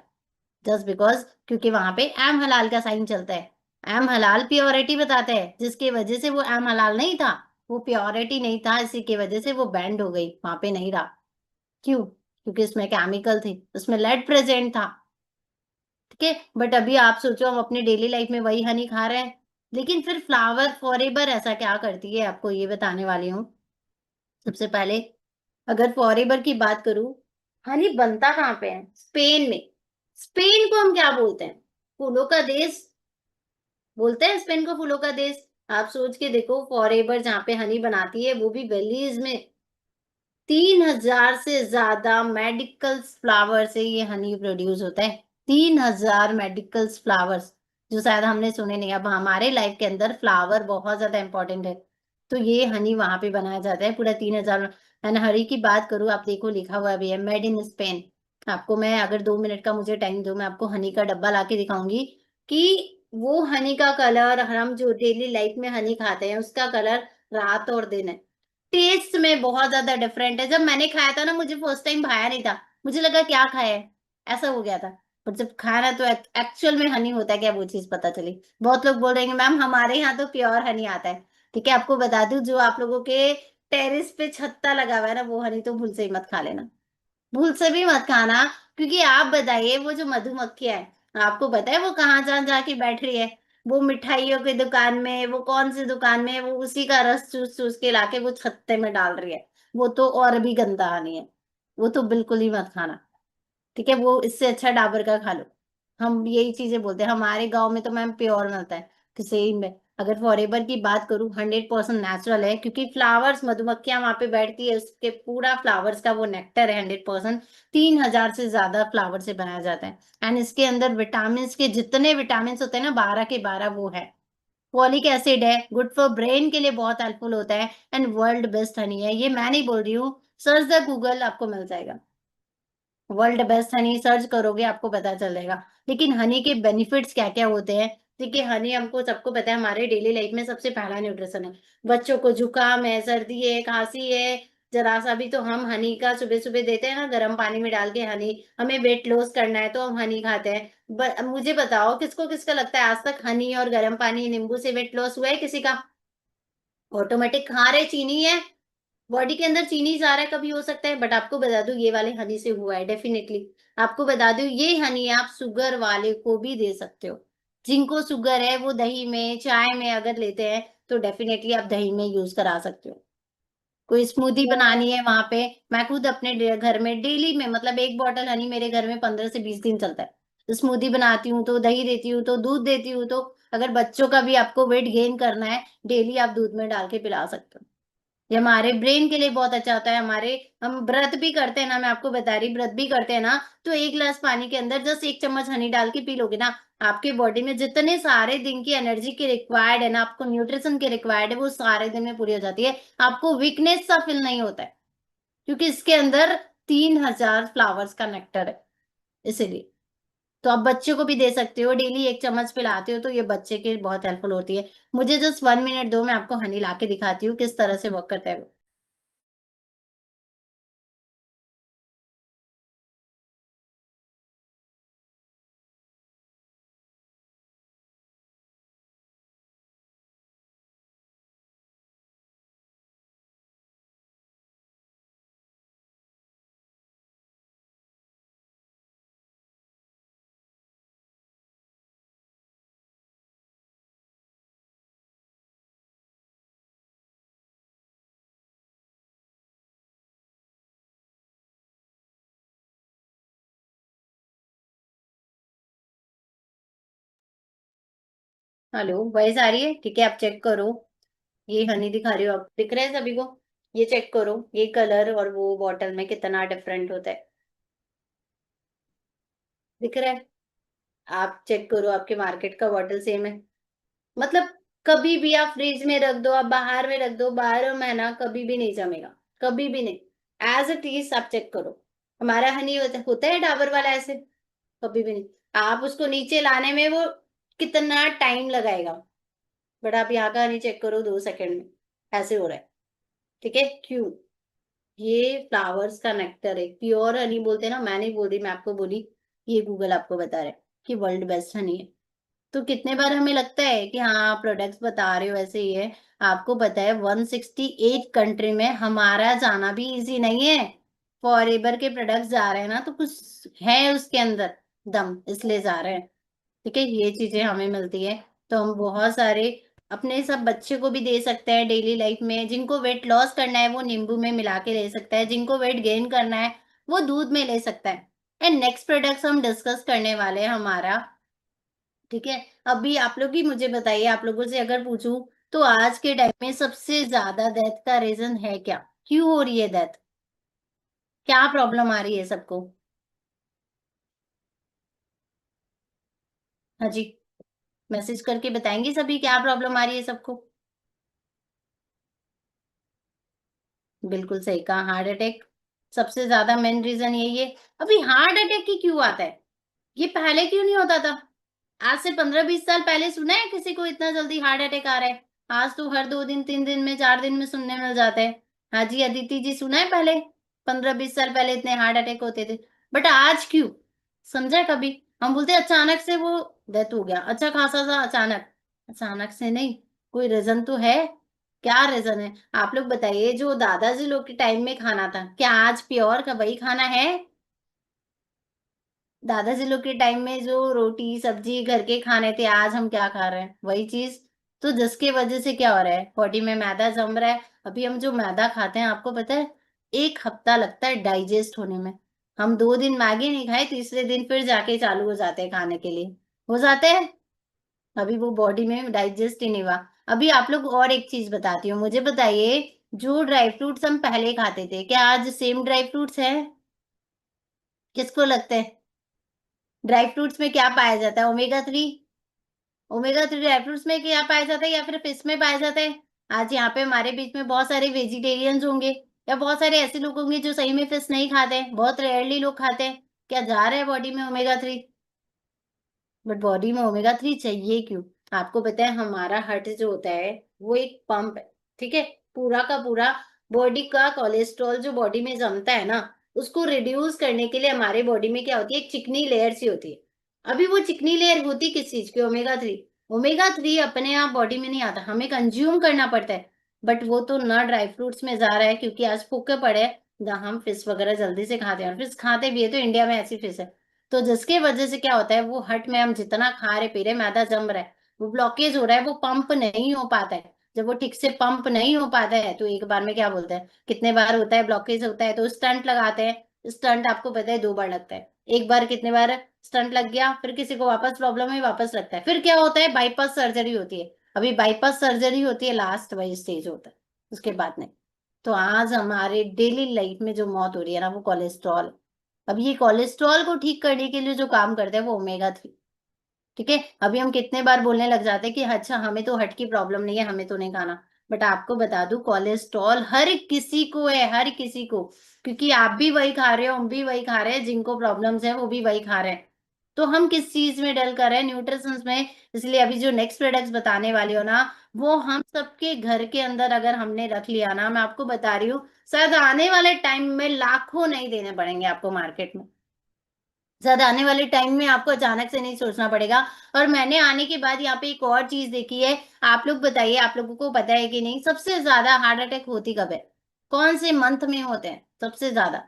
जस्ट बिकॉज़ क्योंकि वहाँ पे एम हलाल का साइन चलता है। एम हलाल प्योरिटी बताता है, जिसकी वजह से वो एम हलाल नहीं था, वो प्योरिटी नहीं था, इसी की वजह से वो बैंड हो गई, वहाँ पे नहीं रहा। क्यों? क्योंकि उसमें केमिकल थे, उसमें लेड प्रेज़ेंट था। ठीक है? बट अभी आप सोचो हम अपनी डेली लाइफ़ में वही हनी खा रहे हैं। लेकिन फिर फ्लावर फॉरएवर ऐसा क्या करती है आपको ये बताने वाली हूँ। सबसे पहले अगर फॉरएवर की बात करूँ, हनी बनता कहाँ पे है? स्पेन में। स्पेन को हम क्या बोलते हैं? फूलों का देश बोलते हैं स्पेन को फूलों का देश। आप सोच के देखो फॉरएवर जहाँ पे हनी बनाती है वो भी बेलीज़ में 3000 से ज़्यादा मेडिकल्स फ्लावर से ये हनी प्रोड्यूस होता है। 3000 मेडिकल्स फ्लावर्स जो शायद हमने सुने नहीं। अब हमारे लाइफ के अंदर फ्लावर बहुत ज़्यादा इम्पोर्टेंट है। तो ये हनी वहाँ पे बनाया जाता है पूरा 3000 एंड हनी की बात करूँ आप देखो लिखा हुआ भी है मेड इन स्पेन। आपको मैं अगर 2 मिनट का मुझे टाइम दो मैं आपको हनी का डब्बा लाके दिखाऊँगी कि वो हनी का कलर हम जो डेली लाइफ में हनी खाते हैं उसका कलर रात और दिन है। टेस्ट में बहुत ज़्यादा डिफरेंट है। जब मैंने खाया था ना मुझे फर्स्ट टाइम भाया नहीं था। मुझे लगा क्या खाया है? ऐसा हो गया था। पर जब खाया ना तो एक्चुअल में हनी होता है क्या वो चीज़ पता चली। बहुत लोग बोल रहे हैं मैम हमारे यहाँ तो प्योर हनी आता है। ठीक है, आपको बता दूँ जो आप लोगों के टेरेस पे छत्ता लगा हुआ है ना वो हनी तो भूल से ही मत खा लेना। भूल से भी मत खाना क्योंकि आप बताइए वो जो मधुमक्खियाँ हैं, आपको पता है वो कहाँ जा जाके बैठ रही है? वो मिठाइयों की दुकान में, वो कौन-सी दुकान में, वो उसी का रस चूस-चूस के लाके वो छत्ते में डाल रही है। वो तो और भी गंदा नहीं है। वो तो बिल्कुल ही मत खाना। ठीक है? वो इससे अच्छा डाबर का खा लो। हम यही चीज़ें बोलते हैं, हमारे गाँव में तो मैम प्योर मिलता है, कि सही में। अगर फॉरेवर की बात करूँ 100% नेचुरल है क्योंकि फ्लावर्स मधुमक्खियाँ वहाँ पे बैठती है, उसके पूरा फ्लावर्स का वो नेक्टर है 100% 3000 से ज़्यादा फ्लावर से बनाया जाता है। एंड इसके अंदर विटामिन्स के जितने विटामिन्स होते हैं ना 12 के 12 वो है। फॉलिक एसिड है, गुड फॉर ब्रेन के लिए बहुत हेल्पफुल होता है एंड वर्ल्ड बेस्ट हनी है। ये मैं नहीं बोल रही हूँ, सर्च द गूगल आपको मिल जाएगा। वर्ल्ड बेस्ट हनी सर्च करोगे आपको पता चलेगा। लेकिन हनी के बेनिफिट्स क्या-क्या होते हैं? देखिए हनी हमको सबको पता है हमारे डेली लाइफ में सबसे पहला न्यूट्रिशन है। बच्चों को जुकाम है, सर्दी है, खाँसी है, ज़रा-सा भी तो हम हनी का सुबह-सुबह देते हैं ना गरम पानी में डाल के हनी, हमें वेट लॉस करना है तो हम हनी खाते हैं। मुझे बताओ किसको-किसको लगता है आज तक हनी और गरम पानी, नींबू से वेट लॉस हुआ है किसी का? ऑटोमेटिक खा रहे चीनी है बॉडी के अंदर चीनी जा रहा है कभी हो सकता है बट आपको बता दूं ये वाले हनी से हुआ है डेफिनेटली आपको बता दूं ये हनी आप शुगर वाले को भी दे सकते हो जिनको शुगर है वो दही में चाय में अगर लेते हैं तो डेफिनेटली आप दही में यूज करा सकते हो कोई स्मूदी बनानी है वहां पे मैं खुद अपने घर में डेली में मतलब एक बॉटल हनी मेरे घर में 15 से 20 दिन चलता है स्मूदी बनाती हूँ तो दही देती हूँ तो दूध देती हूँ तो अगर बच्चों का भी आपको वेट गेन करना है डेली आप दूध में डाल के पिला सकते हो ये हमारे ब्रेन के लिए बहुत अच्छा होता है, हमारे हम व्रत भी करते हैं ना, मैं आपको बता रही व्रत भी करते हैं ना, तो 1 ग्लास पानी के अंदर जस्ट 1 चम्मच हनी डाल के पी लोगे ना, आपके बॉडी में जितने सारे दिन की एनर्जी की रिक्वायर्ड है ना, आपको न्यूट्रिशन की रिक्वायर्ड है, वो सारे दिन में पूरी हो जाती है। आपको वीकनेस सा फील नहीं होता है, क्योंकि इसके अंदर 3000 फ्लावर्स का नेक्टर है, इसीलिए। तो आप बच्चे को भी दे सकते हो, डेली 1 चम्मच पिलाते हो तो ये बच्चे के बहुत हेल्पफुल होती है। मुझे जस्ट 1 मिनट दो, मैं आपको हनी ला के दिखाती हूँ किस तरह से वर्क करता है वो। हेलो, वॉइस आ रही है? ठीक है, आप चेक करो। ये हनी दिखा रही हो, आप दिख रहे हैं सभी को? ये चेक करो, ये कलर और वो बॉटल में कितना डिफरेंट होता है, दिख रहा है? आप चेक करो, आपके मार्केट का बॉटल सेम है। मतलब कभी भी आप फ्रिज में रख दो, आप बाहर में रख दो, 12 महीना कभी भी नहीं जमेगा, कभी भी नहीं। एज इट इज आप चेक करो। हमारा हनी होता है डाबर वाला ऐसे, कभी भी नहीं। आप उसको नीचे लाने में वो कितना टाइम लगाएगा, बट आप यहाँ का हनी चेक करो, 2 सेकंड में ऐसे हो रहा है। ठीक है, क्यों? ये फ्लावर्स का नेक्टर है, प्योर हनी बोलते हैं ना, मैं नहीं बोल रही, मैं आपको बोली। ये गूगल आपको बता रहा है कि वर्ल्ड बेस्ट हनी है। तो कितने बार हमें लगता है कि हाँ प्रोडक्ट्स बता रहे हो ऐसे ही है। आपको पता है 168 कंट्री में हमारा जाना भी इजी नहीं है। फॉरएवर के प्रोडक्ट्स जा रहे हैं ना, तो कुछ है उसके अंदर दम, इसलिए जा रहे हैं। ठीक है, ये चीजें हमें मिलती है। तो हम बहुत सारे अपने सब बच्चे को भी दे सकते हैं डेली लाइफ में। जिनको वेट लॉस करना है वो नींबू में मिला के ले सकता है, जिनको वेट गेन करना है वो दूध में ले सकता है। एंड नेक्स्ट प्रोडक्ट्स हम डिस्कस करने वाले हैं हमारा। ठीक है, अभी आप लोग ही मुझे बताइए, आप लोगों से अगर पूछूं तो आज के टाइम में सबसे ज्यादा डेथ का रीजन है क्या? क्यों हो रही है डेथ? क्या प्रॉब्लम आ रही है सबको? हाँ जी, मैसेज करके बताएंगे सभी क्या प्रॉब्लम आ रही है सबको। बिल्कुल सही कहा, हार्ट अटैक सबसे ज्यादा मेन रीजन यही है। अभी हार्ट अटैक ही क्यों आता है? ये पहले क्यों नहीं होता था? आज से 15-20 साल पहले सुना है किसी को इतना जल्दी हार्ट अटैक आ रहा है? आज तो हर 2 दिन 3 दिन में 4 दिन में सुनने मिल जाता है। हाँ जी, अदिति जी, सुना है पहले? 15-20 साल पहले इतने हार्ट अटैक होते थे, बट आज क्यों? समझा कभी? हम बोलते हैं अचानक से वो डेथ हो गया, अच्छा खासा सा अचानक। अचानक से नहीं, कोई रीजन तो है। क्या रीजन है? आप लोग बताइए, जो दादाजी लोग के टाइम में खाना था, क्या आज प्योर का वही खाना है? दादाजी लोग के टाइम में जो रोटी सब्जी घर के खाने थे, आज हम क्या खा रहे हैं? वही चीज। तो जिसके वजह से क्या हो रहा है, बॉडी में मैदा जम रहा है। अभी हम जो मैदा खाते हैं, आपको पता है 1 हफ्ता लगता है डाइजेस्ट होने में। हम 2 दिन मैगी नहीं खाए, तीसरे दिन फिर जाके चालू हो जाते हैं खाने के लिए। हो जाते हैं, अभी वो बॉडी में डाइजेस्ट ही नहीं हुआ। अभी आप लोग और एक चीज बताती हूँ, मुझे बताइए, जो ड्राई फ्रूट्स हम पहले खाते थे, क्या आज सेम ड्राई फ्रूट्स है? किसको लगता है? ड्राई फ्रूट्स में क्या पाया जाता है? ओमेगा 3। ओमेगा 3 ड्राई फ्रूट्स में क्या पाया जाता है या फिर फिश में पाया जाता है? आज यहाँ पे हमारे बीच में बहुत सारे वेजिटेरियंस होंगे, या बहुत सारे ऐसे लोग होंगे जो सही में फिश नहीं खाते, बहुत रेयरली लोग खाते हैं। क्या जा रहा है बॉडी में ओमेगा 3? बट बॉडी में ओमेगा 3 चाहिए क्यों? आपको पता है हमारा हार्ट जो होता है वो एक पंप है। ठीक है, पूरा का पूरा बॉडी का कोलेस्ट्रॉल जो बॉडी में जमता है ना, उसको रिड्यूस करने के लिए हमारे बॉडी में क्या होती है, एक चिकनी लेयर सी होती है। अभी वो चिकनी लेयर होती किस चीज की? ओमेगा 3। ओमेगा 3 अपने आप बॉडी में नहीं आता, हमें कंज्यूम करना पड़ता है। बट वो तो ना ड्राई फ्रूट्स में जा रहा है, क्योंकि आज भूखे पड़े हैं, ना हम फिश वगैरह जल्दी से खाते हैं, और फिश खाते भी है तो इंडिया में ऐसी फिश है। तो जिसके वजह से क्या होता है, वो हट में हम जितना खा रहे पी रहे, मैदा जम रहा है, वो ब्लॉकेज हो रहा है, वो पंप नहीं हो पाता है। जब वो ठीक से पंप नहीं हो पाता है तो एक बार में क्या बोलते हैं, कितने बार होता है ब्लॉकेज होता है तो स्टंट लगाते हैं। स्टंट आपको पता है 2 बार लगता है। एक बार कितने बार स्टंट लग गया, फिर किसी को वापस प्रॉब्लम है, वापस लगता है, फिर क्या होता है, बाईपास सर्जरी होती है। अभी बाईपास सर्जरी होती है, लास्ट वही स्टेज होता है, उसके बाद नहीं। तो आज हमारे डेली लाइफ में जो मौत हो रही है ना, वो कोलेस्ट्रॉल। अब ये कोलेस्ट्रॉल को ठीक करने के लिए जो काम करते हैं वो ओमेगा 3। ठीक है, अभी हम कितने बार बोलने लग जाते हैं कि अच्छा हमें तो हट की प्रॉब्लम नहीं है, हमें तो नहीं खाना। बट आपको बता दूं, कोलेस्ट्रॉल हर किसी को है, हर किसी को, क्योंकि आप भी वही खा रहे हो, हम भी वही खा रहे हैं, जिनको प्रॉब्लम्स है वो भी वही खा रहे हैं। तो हम किस चीज में डल कर रहे हैं? न्यूट्रिशंस में। इसलिए अभी जो नेक्स्ट प्रोडक्ट्स बताने वाली हो ना, वो हम सबके घर के अंदर अगर हमने रख लिया ना, मैं आपको बता रही हूँ, शायद आने वाले टाइम में लाखों नहीं देने पड़ेंगे आपको मार्केट में। ज्यादा आने वाले टाइम में आपको अचानक से नहीं सोचना पड़ेगा। और मैंने आने के बाद यहाँ पे एक और चीज देखी है। आप लोग बताइए, आप लोगों को पता है कि नहीं, सबसे ज्यादा हार्ट अटैक होती कब है? कौन से मंथ में होते हैं सबसे ज्यादा?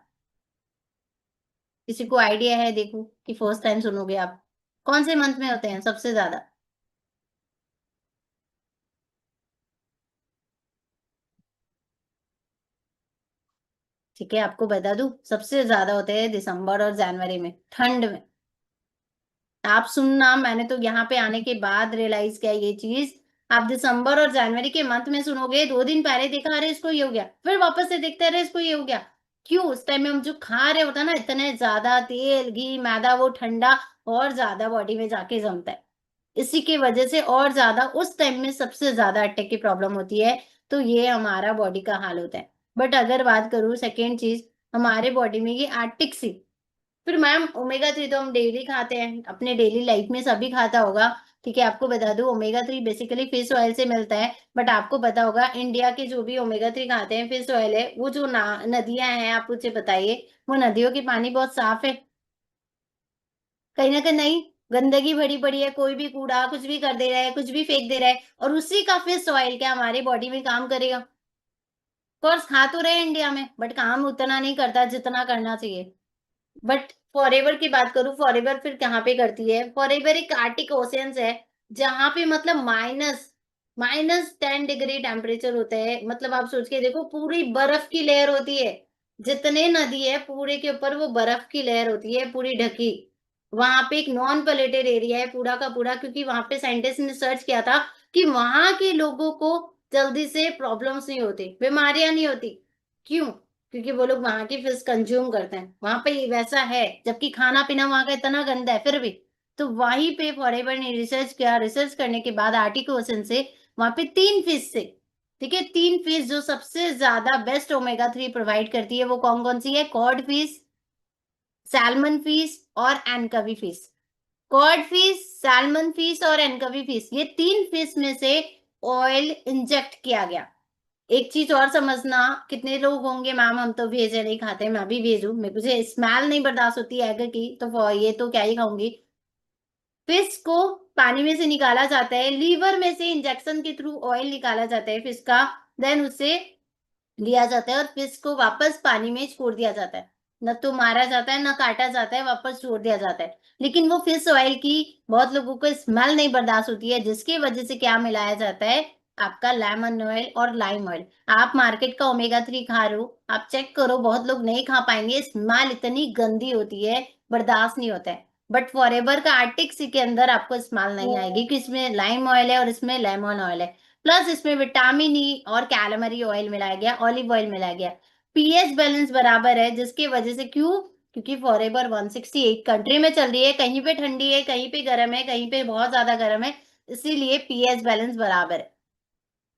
किसी को आइडिया है? देखो कि फर्स्ट टाइम सुनोगे आप। कौन से मंथ में होते हैं सबसे ज्यादा? ठीक है, आपको बता दूं, सबसे ज्यादा होते हैं दिसंबर और जनवरी में, ठंड में। आप सुनना, मैंने तो यहाँ पे आने के बाद रियलाइज किया ये चीज। आप दिसंबर और जनवरी के मंथ में सुनोगे, 2 दिन पहले देखा अरे इसको ये हो गया, फिर वापस से देखते अरे इसको ये हो गया। क्यों? उस टाइम में हम जो खा रहे होता है ना, इतने ज्यादा तेल घी मैदा, वो ठंडा और ज्यादा बॉडी में जाके जमता है। इसी की वजह से और ज्यादा उस टाइम में सबसे ज्यादा अटैक की प्रॉब्लम होती है। तो ये हमारा बॉडी का हाल होता है। बट अगर बात करूँ सेकेंड चीज, हमारे बॉडी में ये आर्टिक सी, फिर मैम ओमेगा 3 तो हम डेली खाते हैं, अपने डेली लाइफ में सभी खाता होगा। ठीक है, आपको बता दूं, ओमेगा 3 बेसिकली फिश ऑयल से मिलता है। बट आपको पता होगा, इंडिया के जो भी ओमेगा 3 खाते हैं, फिश ऑयल है, वो जो नदियां हैं, आप मुझे बताइए, वो नदियों की पानी बहुत साफ है? कहीं ना कहीं नहीं, गंदगी भरी पड़ी है, कोई भी कूड़ा कुछ भी कर दे रहा है, कुछ भी फेंक दे रहा है, और उसी का फिश ऑयल क्या हमारी बॉडी में काम करेगा? कोर्स खा तो रहे हैं इंडिया में, बट काम उतना नहीं करता जितना करना चाहिए। बट फॉरएवर की बात करूं, फॉरएवर फिर कहाँ पे करती है? फॉरएवर एक आर्टिक ओशियंस है, जहां पे मतलब -10 डिग्री टेम्परेचर होता है। मतलब आप सोच के देखो, पूरी बर्फ की लेयर होती है। जितने नदी है पूरे के ऊपर, वो बर्फ की लेयर होती है पूरी ढकी। वहां पे एक नॉन पोल्यूटेड एरिया है पूरा का पूरा, क्योंकि वहां पे साइंटिस्ट ने सर्च किया था कि वहां के लोगों को जल्दी से प्रॉब्लम्स नहीं होती, बीमारियां नहीं होती। क्यों? क्योंकि वो लोग वहां की फिश कंज्यूम करते हैं, वहां पे वैसा है, जबकि खाना पीना वहां का इतना गंदा है फिर भी। तो वहीं पे फॉरेवर ने रिसर्च किया, रिसर्च करने के बाद आर्टिक ओशन से वहां पे 3 फिश से, ठीक है, 3 फिश जो सबसे ज्यादा बेस्ट ओमेगा 3 प्रोवाइड करती है, वो कौन कौन सी है? कॉड फिश, सैल्मन फिश और anchovy fish. Cod fish, salmon fish और एनकवी फिश, ये 3 फिश में से ऑयल इंजेक्ट किया गया। एक चीज और समझना, कितने लोग होंगे मैम हम तो वेज नहीं खाते, मैं भी वेज हूँ, मेरे मुझे स्मेल नहीं बर्दाश्त होती एग की, तो ये तो क्या ही खाऊंगी। फिश को पानी में से निकाला जाता है, लीवर में से इंजेक्शन के थ्रू ऑयल निकाला जाता है फिश का। देन उसे लिया जाता है और फिश को वापस पानी में छोड़ दिया जाता है। न तो मारा जाता है, न काटा जाता है, वापस छोड़ दिया जाता है। लेकिन वो फिश ऑयल की बहुत लोगों को स्मेल नहीं बर्दाश्त होती है, जिसकी वजह से क्या मिलाया जाता है? आपका लेमन ऑयल और लाइम ऑयल। आप मार्केट का ओमेगा 3 खा रहे हो, आप चेक करो, बहुत लोग नहीं खा पाएंगे, स्मेल इतनी गंदी होती है, बर्दाश्त नहीं होता है। बट फॉरएवर का आर्टिक सी के अंदर आपको स्मेल नहीं आएगी, कि इसमें लाइम ऑयल है और इसमें लेमन ऑयल है। प्लस इसमें विटामिन ई और कैलमरी ऑयल मिलाया गया, ऑलिव ऑयल मिलाया गया। पीएच बैलेंस बराबर है, जिसकी वजह से, क्यों? क्योंकि फॉरएवर 168 कंट्री में चल रही है, कहीं पे ठंडी है, कहीं पे गर्म है, कहीं पे बहुत ज्यादा गर्म है। इसीलिए पीएच बैलेंस बराबर है।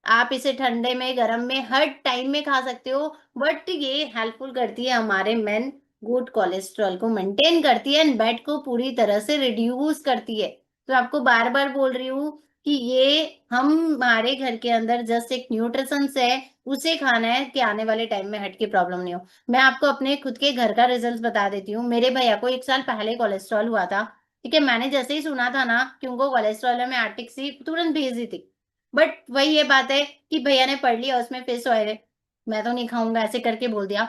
आप इसे ठंडे में गर्म में हर टाइम में खा सकते हो। बट ये हेल्पफुल करती है हमारे मेन गुड कोलेस्ट्रॉल को मेंटेन करती है, एंड बैट को पूरी तरह से रिड्यूस करती है। तो आपको बार बार बोल रही हूँ कि ये हम हमारे घर के अंदर जस्ट एक न्यूट्रिशन है, उसे खाना है कि आने वाले टाइम में हट की प्रॉब्लम नहीं हो। मैं आपको अपने खुद के घर का रिजल्ट बता देती हूँ। मेरे भैया को 1 साल पहले कोलेस्ट्रॉल हुआ था। ठीक है, मैंने जैसे ही सुना था ना कि उनको कोलेस्ट्रॉल है, मैं आर्टिक सी तुरंत भेज दी थी। बट वही ये बात है कि भैया ने पढ़ लिया, उसमें फिश ऑयल है, मैं तो नहीं खाऊंगा ऐसे करके बोल दिया।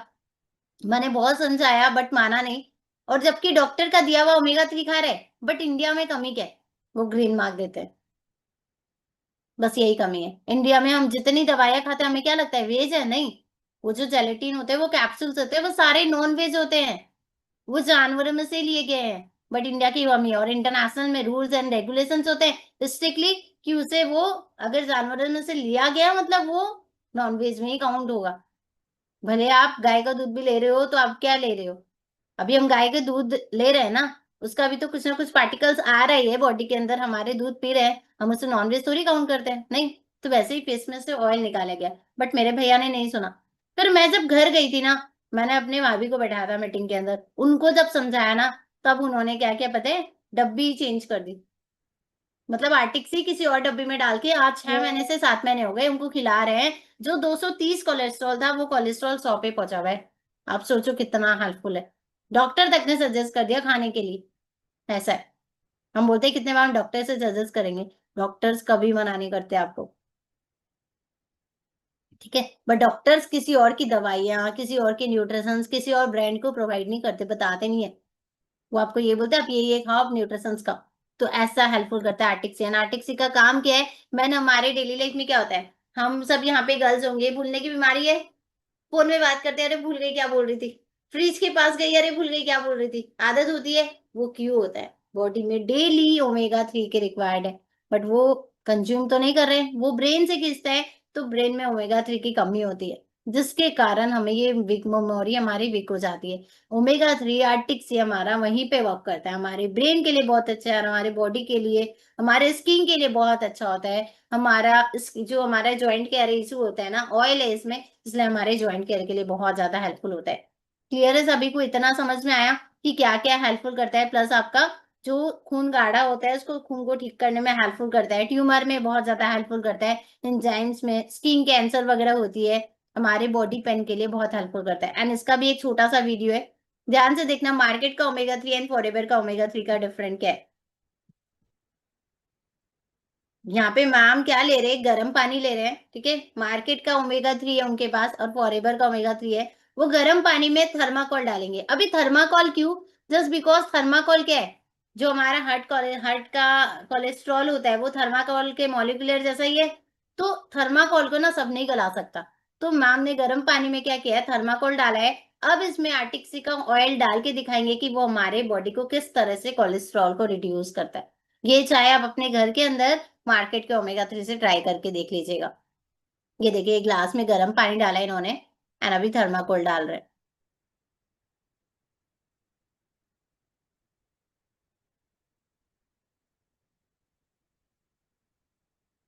मैंने बहुत समझाया बट माना नहीं। और जबकि डॉक्टर का दिया हुआ ओमेगा 3 खा रहे, बट इंडिया में कमी क्या है? वो ग्रीन मार्क देते हैं। बस यही कमी है, इंडिया में हम जितनी दवाइयां खाते हैं, हमें क्या लगता है वेज है? नहीं, वो जो जेलेटिन होते हैं, वो कैप्सूल्स होते हैं, वो सारे नॉन वेज होते हैं, वो जानवरों में से लिए गए हैं। बट इंडिया की कमी है, और इंटरनेशनल में रूल्स एंड रेगुलेशंस होते हैं स्ट्रिक्टली, कि उसे वो अगर जानवरों में से लिया गया, मतलब वो नॉनवेज में ही काउंट होगा। भले आप गाय का दूध भी ले रहे हो, तो आप क्या ले रहे हो? अभी हम गाय का दूध ले रहे हैं ना, उसका भी तो कुछ ना कुछ पार्टिकल्स आ रही है बॉडी के अंदर, हमारे दूध पी रहे हैं, हम उसे नॉनवेज थोड़ी काउंट करते हैं, नहीं। तो वैसे ही फेस में से ऑयल निकाला गया, बट मेरे भैया ने नहीं सुना। फिर मैं जब घर गई थी ना, मैंने अपने भाभी को बैठाया था मीटिंग के अंदर, उनको जब समझाया ना, तब उन्होंने क्या किया पता है, डब्बी चेंज कर दी। मतलब आर्टिक से किसी और डब्बी में डाल के आज 6 महीने से 7 महीने हो गए उनको खिला रहे हैं। जो 230 कोलेस्ट्रॉल था वो कोलेस्ट्रॉल 100 पे पहुंचा हुआ है। आप सोचो कितना हेल्पफुल है। डॉक्टर तक ने सजेस्ट कर दिया खाने के लिए। ऐसा है। हम बोलते हैं कितने बार हम डॉक्टर से सजेस्ट करेंगे, डॉक्टर्स कभी मना नहीं करते आपको। ठीक है। बट डॉक्टर्स किसी और की दवाइयाँ, किसी और के न्यूट्रिशंस, किसी और ब्रांड को प्रोवाइड नहीं करते, बताते नहीं है। वो आपको ये बोलते हैं आप ये खाओ, आप न्यूट्रिशंस खाओ। तो ऐसा हेल्पफुल करता है आर्टिक्सियन। आर्टिक्सी का काम क्या है, मैंने हमारे डेली लाइफ में क्या होता है, हम सब यहाँ पे गर्ल्स होंगे, भूलने की बीमारी है। फोन में बात करते, अरे भूल गई क्या बोल रही थी। फ्रिज के पास गई, अरे भूल गई क्या बोल रही थी। आदत होती है। वो क्यों होता है, बॉडी में डेली ओमेगा 3 के रिक्वायर्ड है, बट वो कंज्यूम तो नहीं कर रहे, वो ब्रेन से खींचता है। तो ब्रेन में ओमेगा 3 की कमी होती है, जिसके कारण हमें ये वीक मेमोरी हमारी वीक हो जाती है। ओमेगा 3 आर्टिक से हमारा वहीं पे वर्क करता है, हमारे ब्रेन के लिए बहुत अच्छा है, और हमारे बॉडी के लिए, हमारे स्किन के लिए बहुत अच्छा होता है। हमारा जो हमारा जॉइंट केयर इशू होता है ना, ऑयल है इसमें, इसलिए हमारे जॉइंट केयर के लिए बहुत ज्यादा हेल्पफुल होता है। क्लियर है सभी को, इतना समझ में आया कि क्या क्या हेल्पफुल करता है। प्लस आपका जो खून गाढ़ा होता है उसको, खून को ठीक करने में हेल्पफुल करता है, ट्यूमर में बहुत ज्यादा हेल्पफुल करता है, एंजाइम्स में, स्किन कैंसर वगैरह होती है, हमारे बॉडी पेन के लिए बहुत हेल्पफुल करता है। एंड इसका भी एक छोटा सा वीडियो है, ध्यान से देखना, मार्केट का ओमेगा 3 एंड फॉरएवर का ओमेगा 3 का डिफरेंट क्या है। यहाँ पे मैम क्या ले रहे हैं, गर्म पानी ले रहे हैं, ठीक है। मार्केट का ओमेगा 3 है उनके पास, और फॉरएवर का ओमेगा 3 है। वो गर्म पानी में थर्माकोल डालेंगे। अभी थर्माकोल क्यों, जस्ट बिकॉज थर्माकोल क्या है, जो हमारा हार्ट का कोलेस्ट्रॉल होता है वो थर्माकोल के मॉलिक्यूलर जैसा ही है। तो थर्माकोल को ना सब नहीं गला सकता। तो मैम ने गर्म पानी में क्या किया है, थर्माकोल डाला है। अब इसमें आर्टिक्सी का ऑयल डाल के दिखाएंगे कि वो हमारे बॉडी को किस तरह से कोलेस्ट्रॉल को रिड्यूस करता है। ये चाहे आप अपने घर के अंदर मार्केट के ओमेगा 3 से ट्राई करके देख लीजिएगा। ये देखिए, एक ग्लास में गर्म पानी डाला है इन्होंने, एंड अभी थर्माकोल डाल रहे हैं।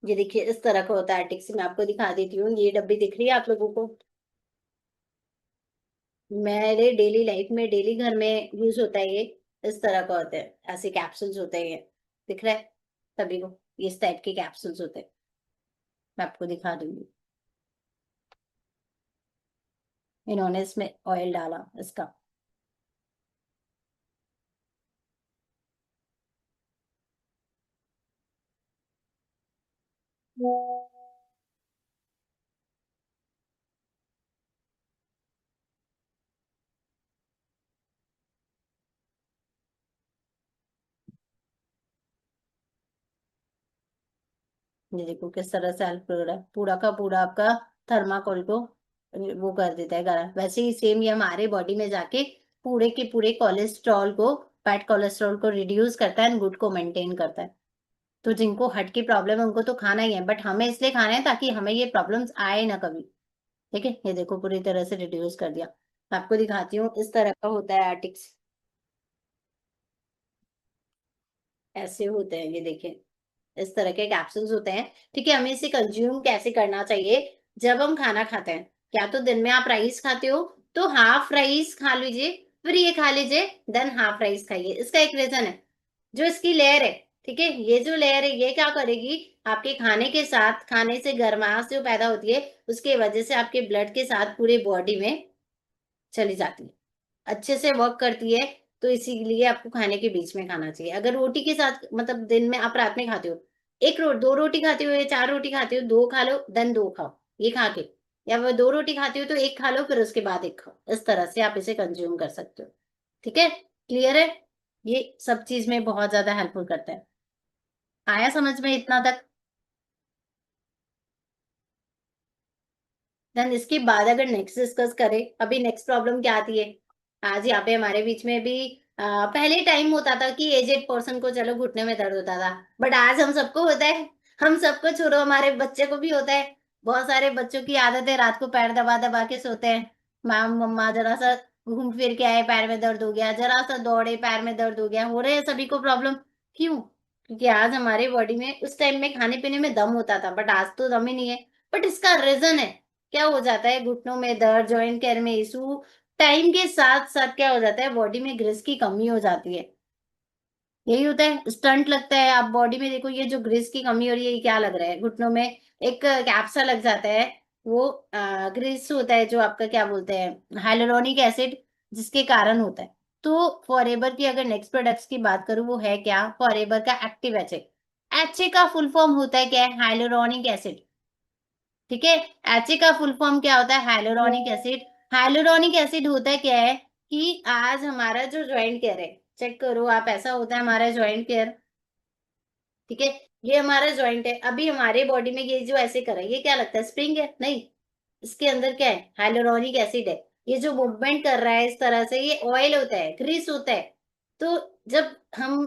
ये देखिए इस तरह का होता है आर्टिक्स, मैं आपको दिखा देती हूँ, ये डब्बी दिख रही है आप लोगों को। मेरे डेली लाइफ में, डेली घर में यूज होता है ये। इस तरह का होता है, ऐसे कैप्सूल्स होते हैं ये, दिख रहा है सभी को, ये इस टाइप के कैप्सूल्स होते हैं। मैं आपको दिखा दूंगी। इन्होंने इसमें ऑयल डाला इसका। ये देखो किस तरह से हेल्प कर रहा है, पूरा का पूरा आपका थर्माकोल को वो कर देता है गाढ़ा। वैसे ही सेम ये हमारे बॉडी में जाके पूरे के पूरे कोलेस्ट्रॉल को, बैड कोलेस्ट्रॉल को रिड्यूस करता है एंड गुड को मेंटेन करता है। तो जिनको हार्ट की प्रॉब्लम है उनको तो खाना ही है, बट हमें इसलिए खाना है ताकि हमें ये प्रॉब्लम्स आए ना कभी। ठीक है, ये देखो पूरी तरह से रिड्यूस कर दिया। मैं आपको दिखाती हूँ, इस तरह का होता है आर्टिक्स, ऐसे होते हैं ये देखिए, इस तरह के कैप्सूल्स होते हैं। ठीक है, हमें इसे कंज्यूम कैसे करना चाहिए, जब हम खाना खाते हैं, या तो दिन में आप राइस खाते हो तो हाफ राइस खा लीजिए, फिर ये खा लीजिए, देन हाफ राइस खाइए। इसका एक रीजन है, जो इसकी लेयर है, ठीक है, ये जो लेयर है ये क्या करेगी, आपके खाने के साथ, खाने से गर्माहट जो पैदा होती है उसके वजह से आपके ब्लड के साथ पूरे बॉडी में चली जाती है, अच्छे से वर्क करती है। तो इसीलिए आपको खाने के बीच में खाना चाहिए। अगर रोटी के साथ, मतलब दिन में आप रात में खाते हो, दो रोटी खाते हो या 4 रोटी खाते हो, दो खा लो देन दो खाओ, ये खा के, या वो 2 रोटी खाते हो तो एक खा लो फिर उसके बाद एक खाओ। इस तरह से आप इसे कंज्यूम कर सकते हो। ठीक है, क्लियर है। ये सब चीज में बहुत ज्यादा हेल्पफुल करता है। आया समझ में इतना तक। देन इसके बाद अगर नेक्स्ट डिस्कस करें, अभी नेक्स्ट प्रॉब्लम क्या आती है, आज यहाँ पे हमारे बीच में भी पहले टाइम होता था कि एजेड पर्सन को चलो घुटने में दर्द होता था, बट आज हम सबको होता है। हम सबको छोड़ो, हमारे बच्चे को भी होता है। बहुत सारे बच्चों की आदत है रात को पैर दबा दबा के सोते हैं, मैम मम्मा जरा सा घूम फिर के आए पैर में दर्द हो गया, जरा सा दौड़े पैर में दर्द हो गया, हो रहे हैं सभी को प्रॉब्लम। क्यों? क्योंकि आज हमारे बॉडी में उस टाइम में खाने पीने में दम होता था, बट आज तो दम ही नहीं है। बट इसका रीजन है, क्या हो जाता है, घुटनों में दर्द, जॉइंट केयर में इशू, टाइम के साथ साथ क्या हो जाता है, बॉडी में ग्रिस की कमी हो जाती है। यही होता है, स्टंट लगता है। आप बॉडी में देखो, ये जो ग्रीस की कमी हो रही है, ये क्या लग रहा है, घुटनों में एक कैप्सा लग जाता है। वो ग्रीस होता है, जो आपका क्या बोलते हैं, हाइलुरोनिक एसिड, जिसके कारण होता है। तो फॉरएवर की अगर नेक्स्ट प्रोडक्ट्स की बात करूं, वो है क्या, फॉरएवर का एक्टिव एचए। एचए का फुल फॉर्म होता है क्या है, हाइलुरोनिक एसिड। ठीक है। एचए का फुल फॉर्म क्या होता है, हाइलुरोनिक एसिड। हाइलुरोनिक एसिड होता है क्या है, कि आज हमारा जो ज्वाइंट केयर है, चेक करो आप, ऐसा होता है हमारा ज्वाइंट केयर। ठीक है। ये हमारा ज्वाइंट है, अभी हमारे बॉडी में ये जो ऐसे कर रहा है, ये क्या लगता है, स्प्रिंग है? नहीं, इसके अंदर क्या है, हाइलुरोनिक एसिड है। ये जो मूवमेंट कर रहा है इस तरह से, ये ऑयल होता है, ग्रीस होता है। तो जब हम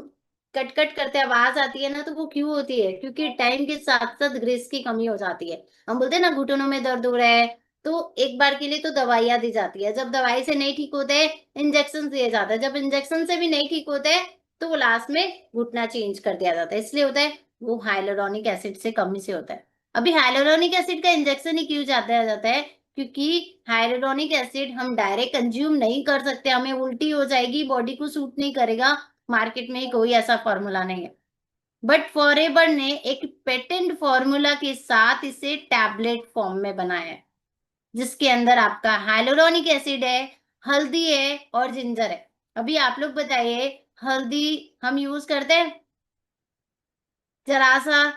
कट कट करते हैं, आवाज आती है ना, तो वो क्यों होती है, क्योंकि टाइम के साथ साथ ग्रीस की कमी हो जाती है। हम बोलते हैं ना, घुटनों में दर्द हो रहा है, तो एक बार के लिए तो दवाइयां दी जाती है, जब दवाई से नहीं ठीक होते इंजेक्शन दिए जाते हैं, जब इंजेक्शन से भी नहीं ठीक होते तो वो लास्ट में घुटना चेंज कर दिया जाता है। इसलिए होता है, वो हाइलुरोनिक एसिड से कमी से होता है। अभी हाइलुरोनिक एसिड का इंजेक्शन ही क्यों जाता है, क्योंकि हाइलुरोनिक एसिड हम डायरेक्ट कंज्यूम नहीं कर सकते, हमें उल्टी हो जाएगी, बॉडी को सूट नहीं करेगा। मार्केट में कोई ऐसा फॉर्मूला नहीं है। बट फॉरएवर ने एक पेटेंट फॉर्मूला के साथ इसे टैबलेट फॉर्म में बनाया है, जिसके अंदर आपका हाइलुरोनिक एसिड है, हल्दी है और जिंजर है। अभी आप लोग बताइए, हल्दी हम यूज करते हैं जरा सा।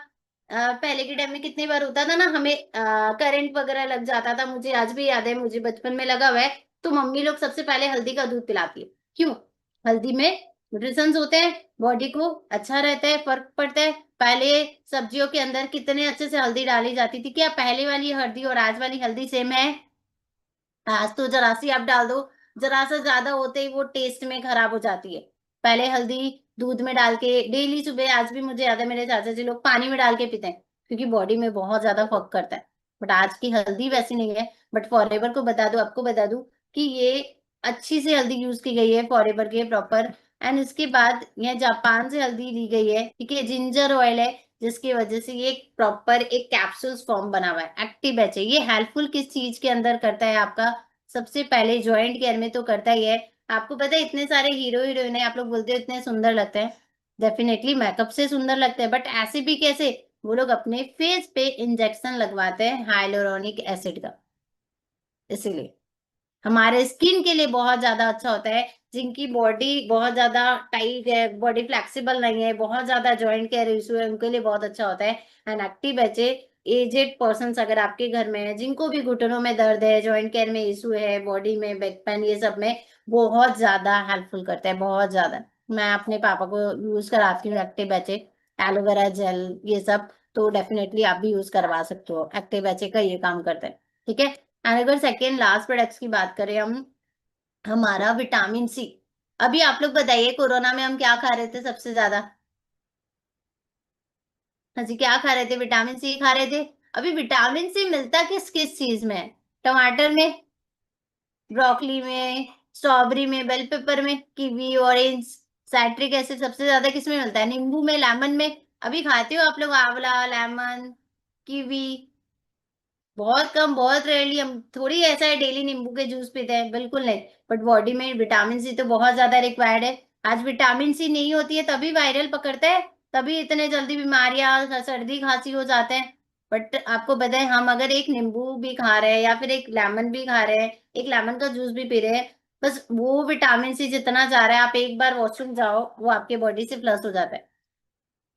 पहले के टाइम में कितनी बार होता था ना, हमें करंट वगैरह लग जाता था, मुझे आज भी याद है, मुझे बचपन में लगा हुआ है। तो मम्मी लोग सबसे पहले हल्दी का दूध पिलाती है। क्यों? हल्दी में न्यूट्रिशंस होते हैं, बॉडी को अच्छा रहता है, फर्क पड़ता है। पहले सब्जियों के अंदर कितने अच्छे से हल्दी डाली जाती थी, क्या पहले वाली हल्दी और आज वाली हल्दी सेम है? आज तो जरा सी आप डाल दो, जरा सा ज्यादा होते ही वो टेस्ट में खराब हो जाती है। पहले हल्दी दूध में डाल के डेली सुबह, आज भी मुझे याद है, मेरे चाचा जी लोग पानी में डाल के पीते हैं, क्योंकि बॉडी में बहुत ज्यादा फर्क करता है। बट आज की हल्दी वैसी नहीं है। बट फॉरएवर को बता दो, आपको बता दूं कि ये अच्छी से हल्दी यूज की गई है फॉरएवर के प्रॉपर। एंड इसके बाद ये जापान से हल्दी ली गई है, ठीक है, जिंजर ऑयल है, जिसकी वजह से ये प्रॉपर एक कैप्सूल्स फॉर्म बना हुआ है, एक्टिव है। ये हेल्पफुल किस चीज के अंदर करता है आपका, सबसे पहले जॉइंट केयर में तो करता ही है। आपको पता है, इतने सारे हीरो हीरोइन है, आप लोग बोलते हो इतने सुंदर लगते हैं, डेफिनेटली मेकअप से सुंदर लगते हैं, बट ऐसे भी कैसे, वो लोग अपने फेस पे इंजेक्शन लगवाते हैं हाइलुरोनिक एसिड का। इसीलिए हमारे स्किन के लिए बहुत ज्यादा अच्छा होता है, जिनकी बॉडी बहुत ज्यादा टाइट है, बॉडी फ्लेक्सिबल नहीं है, बहुत ज्यादा जॉइंट केयर इशू है, उनके लिए बहुत अच्छा होता है। एंड एक्टिव बच्चे, एजेड पर्सन अगर आपके घर में है, जिनको भी घुटनों में दर्द है, जॉइंट केयर में इशू है, बॉडी में बैक पेन, ये सब में बहुत ज्यादा हेल्पफुल करता है, बहुत ज्यादा। मैं अपने पापा को यूज कराती हूँ एक्टिव बच्चे, एलोवेरा जेल, ये सब। तो डेफिनेटली आप भी यूज करवा सकते हो, एक्टिव बच्चे का ये काम करता है। ठीक है। एंड अगर सेकेंड लास्ट प्रोडक्ट्स की बात करें हम, हमारा विटामिन सी। अभी आप लोग बताइए, कोरोना में हम क्या खा रहे थे सबसे ज्यादा? हाँ जी, क्या खा रहे थे, विटामिन सी खा रहे थे। अभी विटामिन सी मिलता किस किस चीज में है? टमाटर में, ब्रोकली में, स्ट्रॉबेरी में, बेल पेपर में, कीवी, ऑरेंज। साइट्रिक एसिड सबसे ज्यादा किस में मिलता है? नींबू में, लेमन में। अभी खाते हो आप लोग आंवला, लेमन, कीवी? बहुत कम, बहुत रेयरली। हम थोड़ी ऐसा है डेली नींबू के जूस पीते हैं, बिल्कुल नहीं। बट बॉडी में विटामिन सी तो बहुत ज्यादा रिक्वायर्ड है। आज विटामिन सी नहीं होती है तभी वायरल पकड़ता है, तभी इतने जल्दी बीमारियां, सर्दी खांसी हो जाते हैं। बट आपको बताएं, हम अगर एक नींबू भी खा रहे हैं या फिर एक लेमन भी खा रहे हैं, एक लेमन का जूस भी पी रहे हैं, बस वो विटामिन सी जितना जा रहा है, आप एक बार वॉशरूम जाओ, वो आपके बॉडी से प्लस हो जाता है।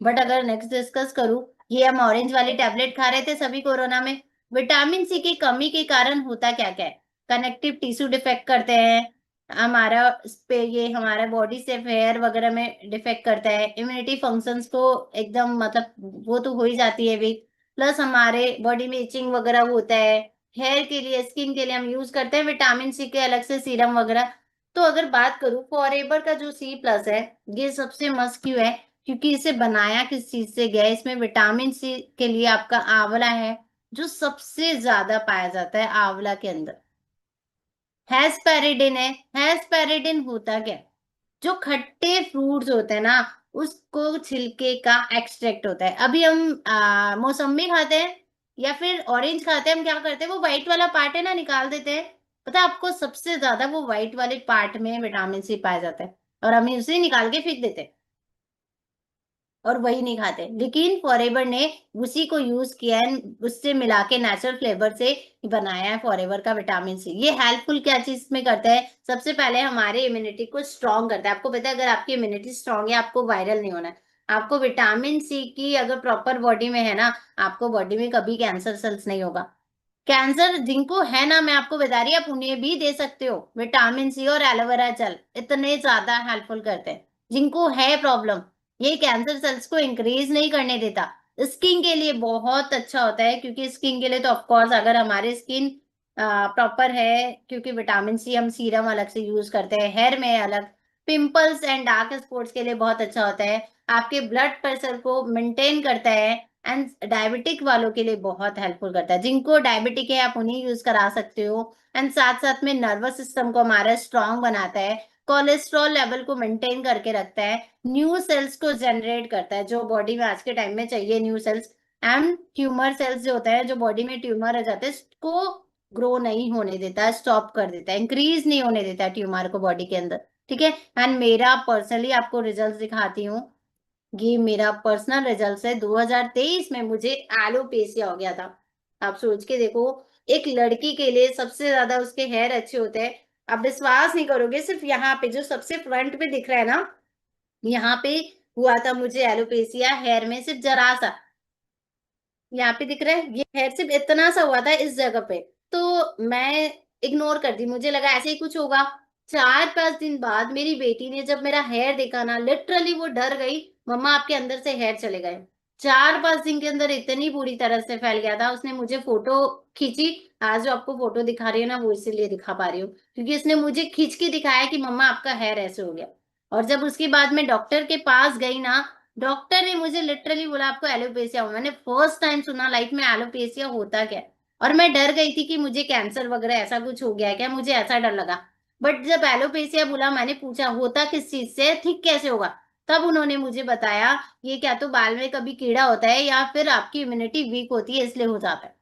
बट अगर नेक्स्ट डिस्कस करूं, ये हम ऑरेंज वाली टैबलेट खा रहे थे सभी कोरोना में, विटामिन सी की कमी के कारण होता क्या क्या है, कनेक्टिव टिश्यू डिफेक्ट करते हैं, हमारा इस पे ये हमारा बॉडी से हेयर वगैरह में डिफेक्ट करता है, इम्यूनिटी फंक्शंस को एकदम मतलब वो तो हो ही जाती है वीक। प्लस हमारे बॉडी में इचिंग वगैरह होता है। हेयर के लिए, स्किन के लिए हम यूज करते हैं विटामिन सी के अलग से सीरम वगैरह। तो अगर बात करूं, फॉरएवर का जो सी प्लस है, ये सबसे मस्त क्यों है, क्योंकि इसे बनाया किस चीज से गया है, इसमें विटामिन सी के लिए आपका आंवला है, जो सबसे ज्यादा पाया जाता है आंवला के अंदर। हेस्पेरिडिन है। हेस्पेरिडिन होता क्या है? जो खट्टे फ्रूट्स होते हैं ना, उसको छिलके का एक्सट्रैक्ट होता है। अभी हम मौसम्मी खाते हैं या फिर ऑरेंज खाते हैं, हम क्या करते हैं, वो व्हाइट वाला पार्ट है ना, निकाल देते हैं। पता है आपको, सबसे ज्यादा वो व्हाइट वाले पार्ट में विटामिन सी पाया जाता है, और हम उसे निकाल के फेंक देते हैं और वही नहीं खाते। लेकिन फॉरएवर ने उसी को यूज किया है, उससे मिला के नेचुरल फ्लेवर से बनाया है फॉरएवर का विटामिन सी। ये हेल्पफुल क्या चीज में करता है? सबसे पहले हमारे इम्यूनिटी को स्ट्रांग करता है। आपको पता है, अगर आपकी इम्यूनिटी स्ट्रांग है, आपको वायरल नहीं होना है। आपको विटामिन सी की अगर प्रॉपर बॉडी में है ना, आपको बॉडी में कभी कैंसर सेल्स नहीं होगा। कैंसर जिनको है ना, मैं आपको बता रही, आप उन्हें भी दे सकते हो विटामिन सी और एलोवेरा जेल, इतने ज्यादा हेल्पफुल करते हैं। जिनको है प्रॉब्लम, ये कैंसर सेल्स को इंक्रीज नहीं करने देता। स्किन के लिए बहुत अच्छा होता है, क्योंकि स्किन के लिए तो ऑफकोर्स, अगर हमारी स्किन प्रॉपर है, क्योंकि विटामिन सी हम सीरम अलग से यूज करते हैं, हेयर में अलग, पिंपल्स एंड डार्क स्पॉट्स के लिए बहुत अच्छा होता है। आपके ब्लड प्रेशर को मेंटेन करता है, एंड डायबिटिक वालों के लिए बहुत हेल्पफुल करता है। जिनको डायबिटिक है, आप उन्हें यूज करा सकते हो। एंड साथ साथ में नर्वस सिस्टम को हमारा स्ट्रांग बनाता है, कोलेस्ट्रॉल लेवल को मेंटेन करके रखता है, न्यू सेल्स को जनरेट करता है जो बॉडी में आज के टाइम में चाहिए, new sales. And tumour cells जो होता है, जो बॉडी में ट्यूमर आ जाते हैं, उसको ग्रो नहीं होने देता है, स्टॉप कर देता है, इंक्रीज नहीं होने देता है ट्यूमर को बॉडी के अंदर। ठीक है। एंड मेरा पर्सनली आपको रिजल्ट दिखाती हूँ। ये मेरा पर्सनल रिजल्ट है, 2023 में मुझे एलोपेशिया हो गया था। आप सोच के देखो, एक लड़की के लिए सबसे ज्यादा उसके हेयर अच्छे होते हैं। आप विश्वास नहीं करोगे, सिर्फ यहाँ पे जो सबसे फ्रंट पे दिख रहा है ना, यहाँ पे हुआ था मुझे एलोपेशिया, हेयर में सिर्फ जरा सा, यहाँ पे दिख रहा है, ये हेयर सिर्फ इतना सा हुआ था इस जगह पे। तो मैं इग्नोर कर दी, मुझे लगा ऐसे ही कुछ होगा। 4-5 दिन बाद मेरी बेटी ने जब मेरा हेयर देखा ना, लिटरली वो डर गई, मम्मा आपके अंदर से हेयर चले गए। 4-5 दिन के अंदर इतनी बुरी तरह से फैल गया था। उसने मुझे फोटो खींची, आज जो आपको फोटो दिखा रही हूँ ना, वो इसीलिए दिखा पा रही हूँ क्योंकि उसने मुझे खींच के दिखाया कि मम्मा आपका हेयर ऐसे हो गया। और जब उसके बाद मैं डॉक्टर के पास गई ना, डॉक्टर ने मुझे लिटरली बोला आपको एलोपेशिया हुआ। मैंने फर्स्ट टाइम सुना लाइफ में एलोपेशिया होता क्या है। और मैं डर गई थी कि मुझे कैंसर वगैरह ऐसा कुछ हो गया है क्या, मुझे ऐसा डर लगा। बट जब एलोपेशिया बोला, मैंने पूछा होता किस चीज से, ठीक कैसे होगा, तब उन्होंने मुझे बताया ये क्या तो बाल में कभी कीड़ा होता है या फिर आपकी इम्यूनिटी वीक होती है इसलिए हो जाता है।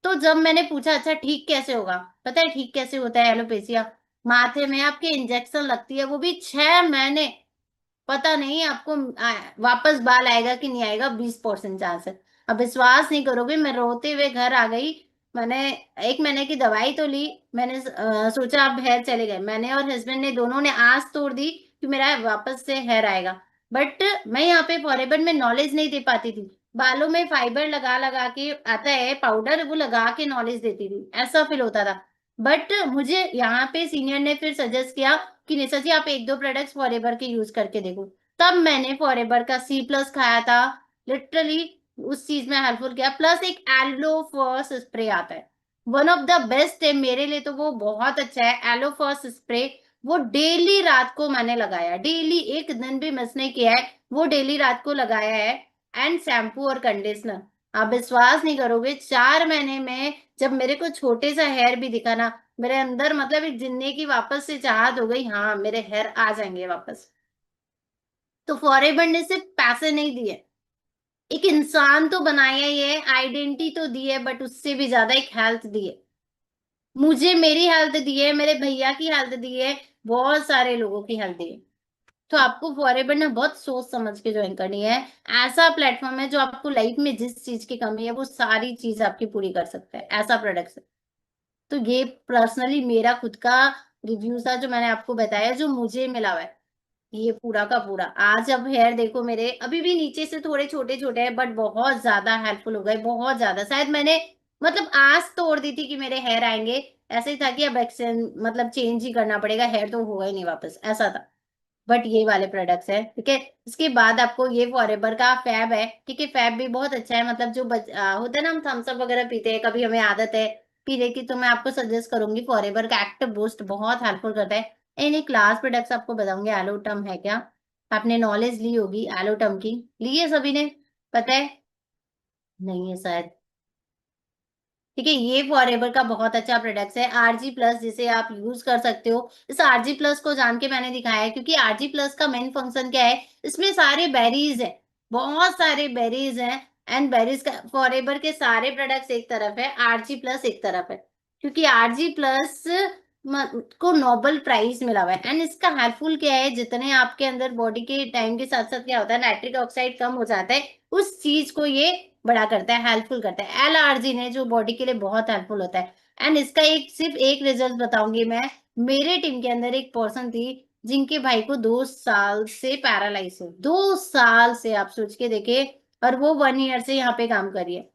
तो जब मैंने पूछा अच्छा ठीक कैसे होगा, पता है ठीक कैसे होता है एलोपेशिया? माथे में आपके इंजेक्शन लगती है, वो भी 6 महीने। पता नहीं आपको वापस बाल आएगा कि नहीं आएगा, 20% चांस है। अब विश्वास नहीं करोगे, मैं रोते हुए घर आ गई। मैंने 1 महीने की दवाई तो ली। मैंने सोचा अब हेयर चले गए, मैंने और हस्बैंड ने दोनों ने आस तोड़ दी कि मेरा वापस से हेयर आएगा। बट मैं यहाँ पे फॉरएवर में नॉलेज नहीं दे पाती थी। बालों में फाइबर लगा लगा के आता है पाउडर, वो लगा के नॉलेज देती थी, ऐसा फील होता था। बट मुझे यहाँ पे सीनियर ने फिर सजेस्ट किया कि निशा जी आप 1-2 प्रोडक्ट्स फॉरएवर के यूज करके देखो। तब मैंने फॉरएवर का सी प्लस खाया था। लिटरली उस चीज में हेल्पफुल किया। प्लस एक एलो फॉस स्प्रे आता है, वन ऑफ द बेस्ट है मेरे लिए, तो वो बहुत अच्छा है एलो फॉस स्प्रे। वो डेली रात को मैंने लगाया, डेली, एक दिन भी मिस नहीं किया है, वो डेली रात को लगाया है। एंड शैम्पू और कंडीशनर, आप विश्वास नहीं करोगे, 4 महीने में जब मेरे को छोटे सा हेयर भी दिखा ना, मेरे अंदर मतलब एक जिन्ने की वापस से चाहत हो गई, हाँ मेरे हेयर आ जाएंगे वापस। तो फॉरएवर ने सिर्फ पैसे नहीं दिए, एक इंसान तो बनाया ही है, आइडेंटिटी तो दी है, बट उससे भी ज्यादा एक हेल्थ दी है। मुझे मेरी हेल्थ दी है, मेरे भैया की हेल्थ दी है, बहुत सारे लोगों की हेल्थ दी है। तो आपको फॉरएवर ना बहुत सोच समझ के ज्वाइन करनी है। ऐसा प्लेटफॉर्म है जो आपको लाइफ में जिस चीज की कमी है वो सारी चीज आपकी पूरी कर सकता है, ऐसा प्रोडक्ट है। तो ये पर्सनली मेरा खुद का रिव्यू था जो मैंने आपको बताया, जो मुझे मिला हुआ है। ये पूरा का पूरा, आज अब हेयर देखो मेरे अभी भी नीचे से थोड़े छोटे छोटे हैं, बट बहुत ज्यादा हेल्पफुल हो गए, बहुत ज्यादा। शायद मैंने मतलब आस तोड़ दी थी कि मेरे हेयर आएंगे, ऐसे ही था कि अब एक्सचेंज मतलब चेंज ही करना पड़ेगा, हेयर तो होगा ही नहीं वापस, ऐसा था। बट ये वाले प्रोडक्ट्स है, ठीक है। इसके बाद आपको ये फॉरएवर का फैब है, ठीक है। फैब भी बहुत अच्छा है, मतलब जो होता है ना, हम थम्स अप वगैरह पीते हैं, कभी हमें आदत है पीने की, तो मैं आपको सजेस्ट करूंगी फॉरएवर का एक्टिव बूस्ट, बहुत हेल्पफुल करता है। इन क्लास प्रोडक्ट्स आपको बताऊंगी, एलोटम है क्या, आपने नॉलेज ली होगी एलोटम की, ली है सभी ने, पता है? नहीं है शायद। ठीक है, ये फॉरएवर का बहुत अच्छा प्रोडक्ट है आरजी प्लस, जिसे आप यूज कर सकते हो। इस आरजी प्लस को जान के मैंने दिखाया है, क्योंकि आरजी प्लस का मेन फंक्शन क्या है, इसमें सारे बेरीज है, बहुत सारे बेरीज हैं। एंड बेरीज का फॉरएवर के सारे प्रोडक्ट्स एक तरफ है, आरजी प्लस एक तरफ है, क्योंकि आरजी प्लस को नोबेल प्राइज मिला हुआ है। एंड इसका हेल्पफुल क्या है, जितने आपके अंदर बॉडी के टाइम के साथ साथ क्या होता है, नाइट्रिक ऑक्साइड कम हो जाता है, उस चीज को ये बड़ा करता है, हेल्पफुल करता है। एल आर्जिन है जो बॉडी के लिए बहुत हेल्पफुल होता है। एंड इसका एक सिर्फ एक रिजल्ट बताऊंगी मैं। मेरे टीम के अंदर एक पर्सन थी जिनके भाई को 2 साल से पैरालाइज है, 2 साल से, आप सोच के देखे। और वो 1 ईयर से यहाँ पे काम कर रही है,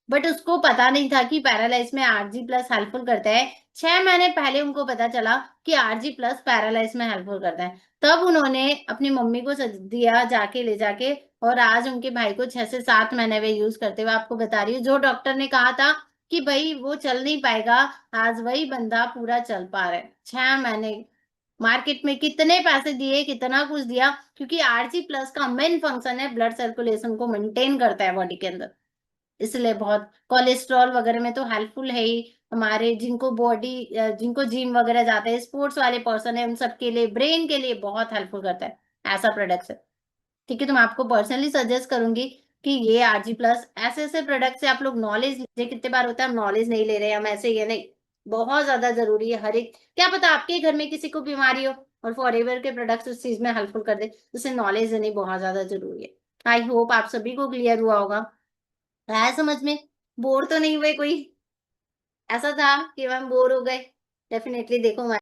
बट उसको पता नहीं था कि पैरालाइज में आरजी प्लस हेल्पफुल करता है। 6 महीने पहले उनको पता चला कि आरजी प्लस पैरालाइज में हेल्पफुल करता है। तब उन्होंने अपनी मम्मी को दिया जाके ले जाके, और आज उनके भाई को 6 से 7 महीने वे यूज करते हुए, आपको बता रही हूँ, जो डॉक्टर ने कहा था कि भाई वो चल नहीं पाएगा, आज वही बंदा पूरा चल पा रहा है 6 महीने। मार्केट में कितने पैसे दिए, कितना कुछ दिया, क्योंकि आरजी प्लस का मेन फंक्शन है ब्लड सर्कुलेशन को मेंटेन करता है बॉडी के अंदर। इसलिए बहुत कोलेस्ट्रॉल वगैरह में तो हेल्पफुल है ही। हमारे जिनको बॉडी, जिनको जिम वगैरह जाते हैं, स्पोर्ट्स वाले पर्सन है, उन सबके लिए, ब्रेन के लिए बहुत हेल्पफुल करता है, ऐसा प्रोडक्ट है। ठीक है, तो मैं आपको पर्सनली सजेस्ट करूंगी कि ये आरजी प्लस, ऐसे ऐसे प्रोडक्ट से आप लोग नॉलेज लीजिए। कितने बार होता है हम नॉलेज नहीं ले रहे हैं, हम ऐसे ये नहीं, बहुत ज्यादा जरूरी है। हर एक, क्या पता आपके घर में किसी को बीमारी हो और फॉरएवर के प्रोडक्ट्स उस चीज में हेल्पफुल कर दे, उसे नॉलेज देनी बहुत ज्यादा जरूरी है। आई होप आप सभी को क्लियर हुआ होगा, आया समझ में, बोर तो नहीं हुए कोई, ऐसा था कि हम बोर हो गए? डेफिनेटली देखो